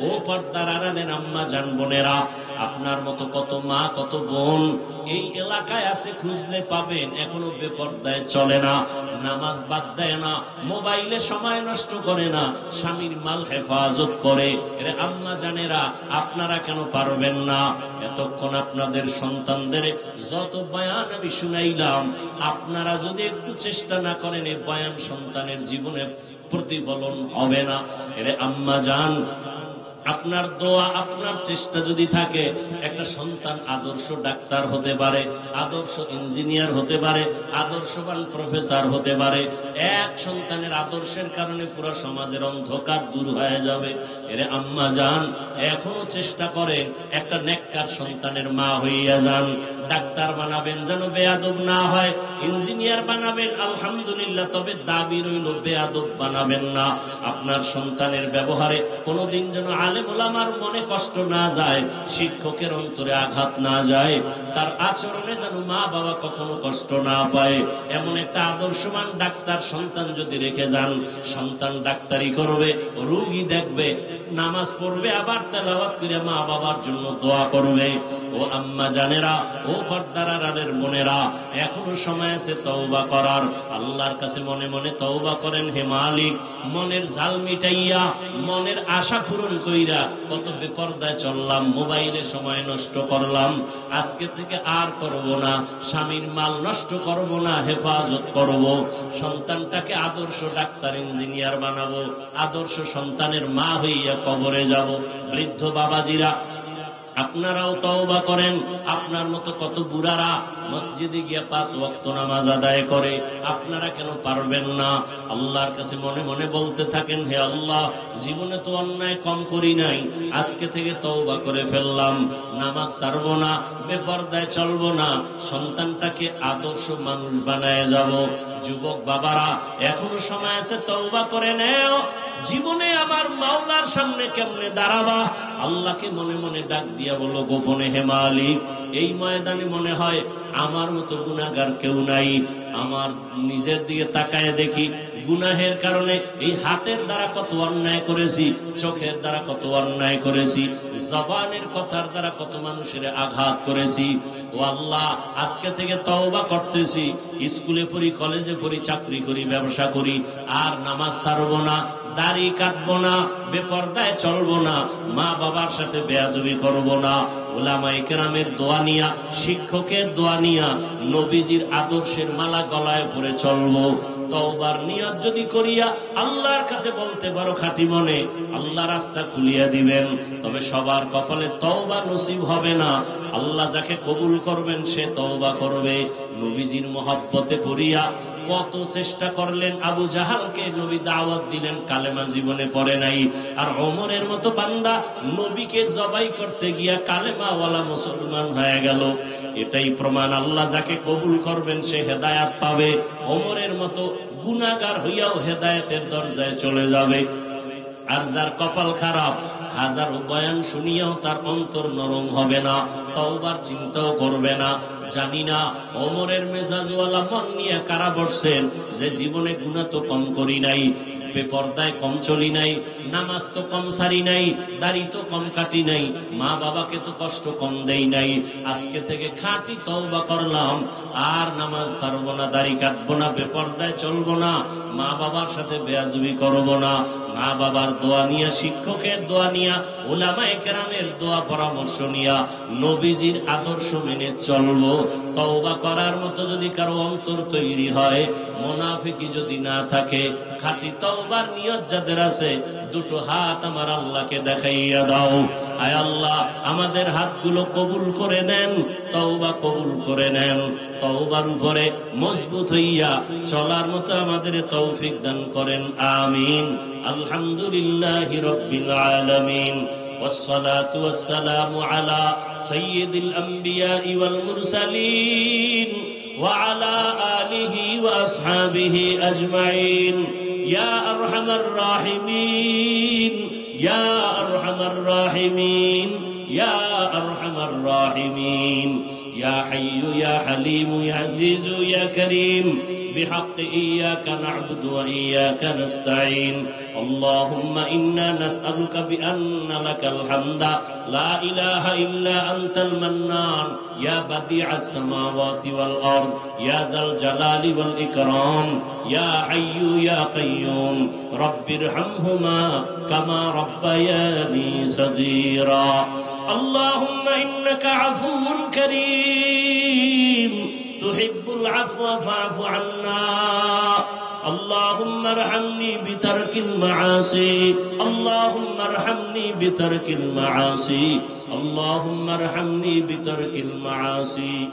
ও পর্দার আড়ালের আম্মা জান বোনেরা, আপনার মতো কত মা কত বোন এই এলাকায় আছে, খুঁজলে পাবেন, এখনো বেপরদায় চলে না, নামাজ বাদ দেয় না, মোবাইলে সময় নষ্ট করে না, স্বামীর মাল হেফাজত করে। এর আম্মা জানেরা, আপনারা কেন পারবেন না? এতক্ষণ আপনাদের সন্তানদের যত বয়ান আমি শুনাইলাম, আপনারা যদি একটু চেষ্টা না করেন এই বয়ান সন্তানের জীবনে প্রতিফলন হবে না। এর আম্মা জান, আপনার দোয়া আপনার চেষ্টা যদি থাকে, একটা সন্তান আদর্শ ডাক্তার হতে পারে, আদর্শ ইঞ্জিনিয়ার হতে পারে, আদর্শবান প্রফেসর হতে পারে। এক সন্তানের আদর্শের কারণে পুরো সমাজের অন্ধকার দূর হয়ে যাবে। এরে আম্মা জান, এখনো চেষ্টা করেন একটা নেককার সন্তানের মা হইয়া যান। ডাক্তার বানাবেন যেন বেয়াদব না হয়, ইঞ্জিনিয়ার বানাবেন আলহামদুলিল্লাহ, তবে দাবি রইল বেয়াদব বানাবেন না। আপনার সন্তানের ব্যবহারে কোনোদিন যেন আলেম ওলামার মনে কষ্ট না যায়, শিক্ষকের অন্তরে আঘাত না যায়, তার আচরণে যেন মা বাবা কখনো কষ্ট না পায়। এমন একটা আদর্শবান ডাক্তার সন্তান যদি রেখে যান, সন্তান ডাক্তারি করবে, রোগী দেখবে, নামাজ পড়বে, আবার তেলাওয়াত করে মা বাবার জন্য দোয়া করবে। ও আম্মা জানেরা, ও পর্দার আড়ালের বোনেরা, এখনো সময় আছে তওবা করার। আল্লাহর কাছে মনে মনে তওবা করেন, হে মালিক, মনের জাল মিটাইয়া, মনের আশা পূরণ কইরা কত বেপরদায় চললাম, মোবাইলে সময় নষ্ট করলাম, আজকে থেকে আর করব না, স্বামীর মাল নষ্ট করব না, হেফাজত করব, সন্তানটাকে আদর্শ ডাক্তার ইঞ্জিনিয়ার বানাবো, আদর্শ সন্তানের মা হইয়া কবরে যাব। বৃদ্ধ বাবাজিরা, আপনারাও তওবা করেন। আপনার মতো কত বুড়ারা মসজিদে গিয়ে 5 ওয়াক্ত নামাজ আদায় করে, আপনারা কেন পারবেন না? আল্লাহর কাছে মনে মনে বলতে থাকেন, হে আল্লাহ, জীবনে তো অন্যায় কম করি নাই, আজকে থেকে তওবা করে ফেললাম, নামাজ ছাড়বো না, বেপরদায় চলবো না, সন্তানটাকে আদর্শ মানুষ বানায় যাব। যুবক বাবারা, এখনো সময় আছে, তওবা করে নেও। জীবনে আমার মাওলার সামনে কেমনে দাঁড়াবা? আল্লাহকে মনে মনে ডাক দিয়া বলো গোপনে, হে মালিক, এই ময়দানে মনে হয় আমার মতো গুনাহগার কেউ নাই। আমার নিজের দিকে তাকায় দেখি, গুনাহের কারণে এই হাতের দ্বারা কত অন্যায় করেছি, চোখের দ্বারা কত অন্যায় করেছি, জবানের কথার দ্বারা কত মানুষের আঘাত করেছি। ও আল্লাহ, আজকে থেকে তওবা করতেছি, স্কুলে পড়ি, কলেজে পড়ি, চাকরি করি, ব্যবসা করি, আর নামাজ ছাড়বো না, দাড়ি কাটবো না, বেপরদায় চলবো না, মা বাবার সাথে বেয়াদবি করবো না, উলামায়ে কেরামের দোয়া নিয়া, শিক্ষকের দোয়া নিয়া, নবীজির আদর্শের মালা গলায় পরে চলবো। তওবার নিয়ত যদি করিয়া আল্লাহর কাছে বলতে পারো খাঁটি মনে, আল্লাহ রাস্তা খুলিয়া দিবেন। তবে সবার কপালে তওবা নসিব হবে না। আল্লাহ যাকে কবুল করবেন সে তওবা করবে। নবীজির মহব্বতে পড়িয়া কত চেষ্টা করলেন, আবু জাহালকে নবী দাওয়াত দিলেন, কালেমা জীবনে পড়ে নাই। আর ওমরের মতো বান্দা নবীকে জবাই করতে গিয়া কালেমাওয়ালা মুসলমান হয়ে গেল। এটাই প্রমাণ, আল্লাহ যাকে কবুল করবেন সে হেদায়াত পাবে। ওমরের মতো গুনাহগার হইয়াও হেদায়েতের দরজায় চলে যাবে। আর যার কপাল খারাপ, হাজারো বয়ান শুনিয়াও তার অন্তর নরম হবে না, তওবার চিন্তাও করবে না। জানি না ওমরের মেজাজওয়ালা মন নিয়ে কারা বসছেন, যে জীবনে গুনাহ তো কম করি নাই, বেপরদায় কম চলি নাই, নামাজ তো কম সারি নাই, দাড়ি তো কম কাটি নাই, মা বাবাকে তো কষ্ট কম দেই নাই, আজকে থেকে খাঁটি তওবা করলাম, আর নামাজ ছাড়বো না, দাড়ি কাটবো না, বেপরদায় চলবো না, মা বাবার সাথে বেয়াদবি করবো না। মা বাবার দোয়া নিয়া, শিক্ষকের দোয়া নিয়া, উলামায়ে কেরামের দোয়া পরামর্শ নিয়া, নবীজির আদর্শ মেনে চলবো। তওবা করার মতো যদি কারো অন্তর তৈরি হয়, মুনাফিকি যদি না থাকে, খাঁটি তওবার নিয়ত যাদের আছে, দুটো হাত আমার আল্লাহকে দেখাইয়া দাও। আয় আল্লাহ, আমাদের হাতগুলো কবুল করে নেন, তওবা কবুল করে নেন, তওবার উপরে মজবুত হইয়া চলার মতো আমাদের তৌফিক দান করেন, আমিন। আলহামদুলিল্লাহি রাব্বিল আলামিন, والصلاة والسلام على سيد الأنبياء والمرسلين وعلى آله وأصحابه أجمعين. يا أرحم الراحمين، يا أرحم الراحمين، يا أرحم الراحمين، يا حي يا حليم يا عزيز يا كريم بحق إياك نعبد وإياك نستعين اللهم إنا نسألك بأن لك الحمد لا إله إلا أنت المنان يا بديع السماوات والأرض يا ذا الجلال والإكرام يا حي يا قيوم رب ارحمهما كما ربياني صغيرا اللهم إنك عفو كريم تحب العفو فاعف عنا اللهم ارحمني بترك المعاصي اللهم ارحمني بترك المعاصي اللهم ارحمني بترك المعاصي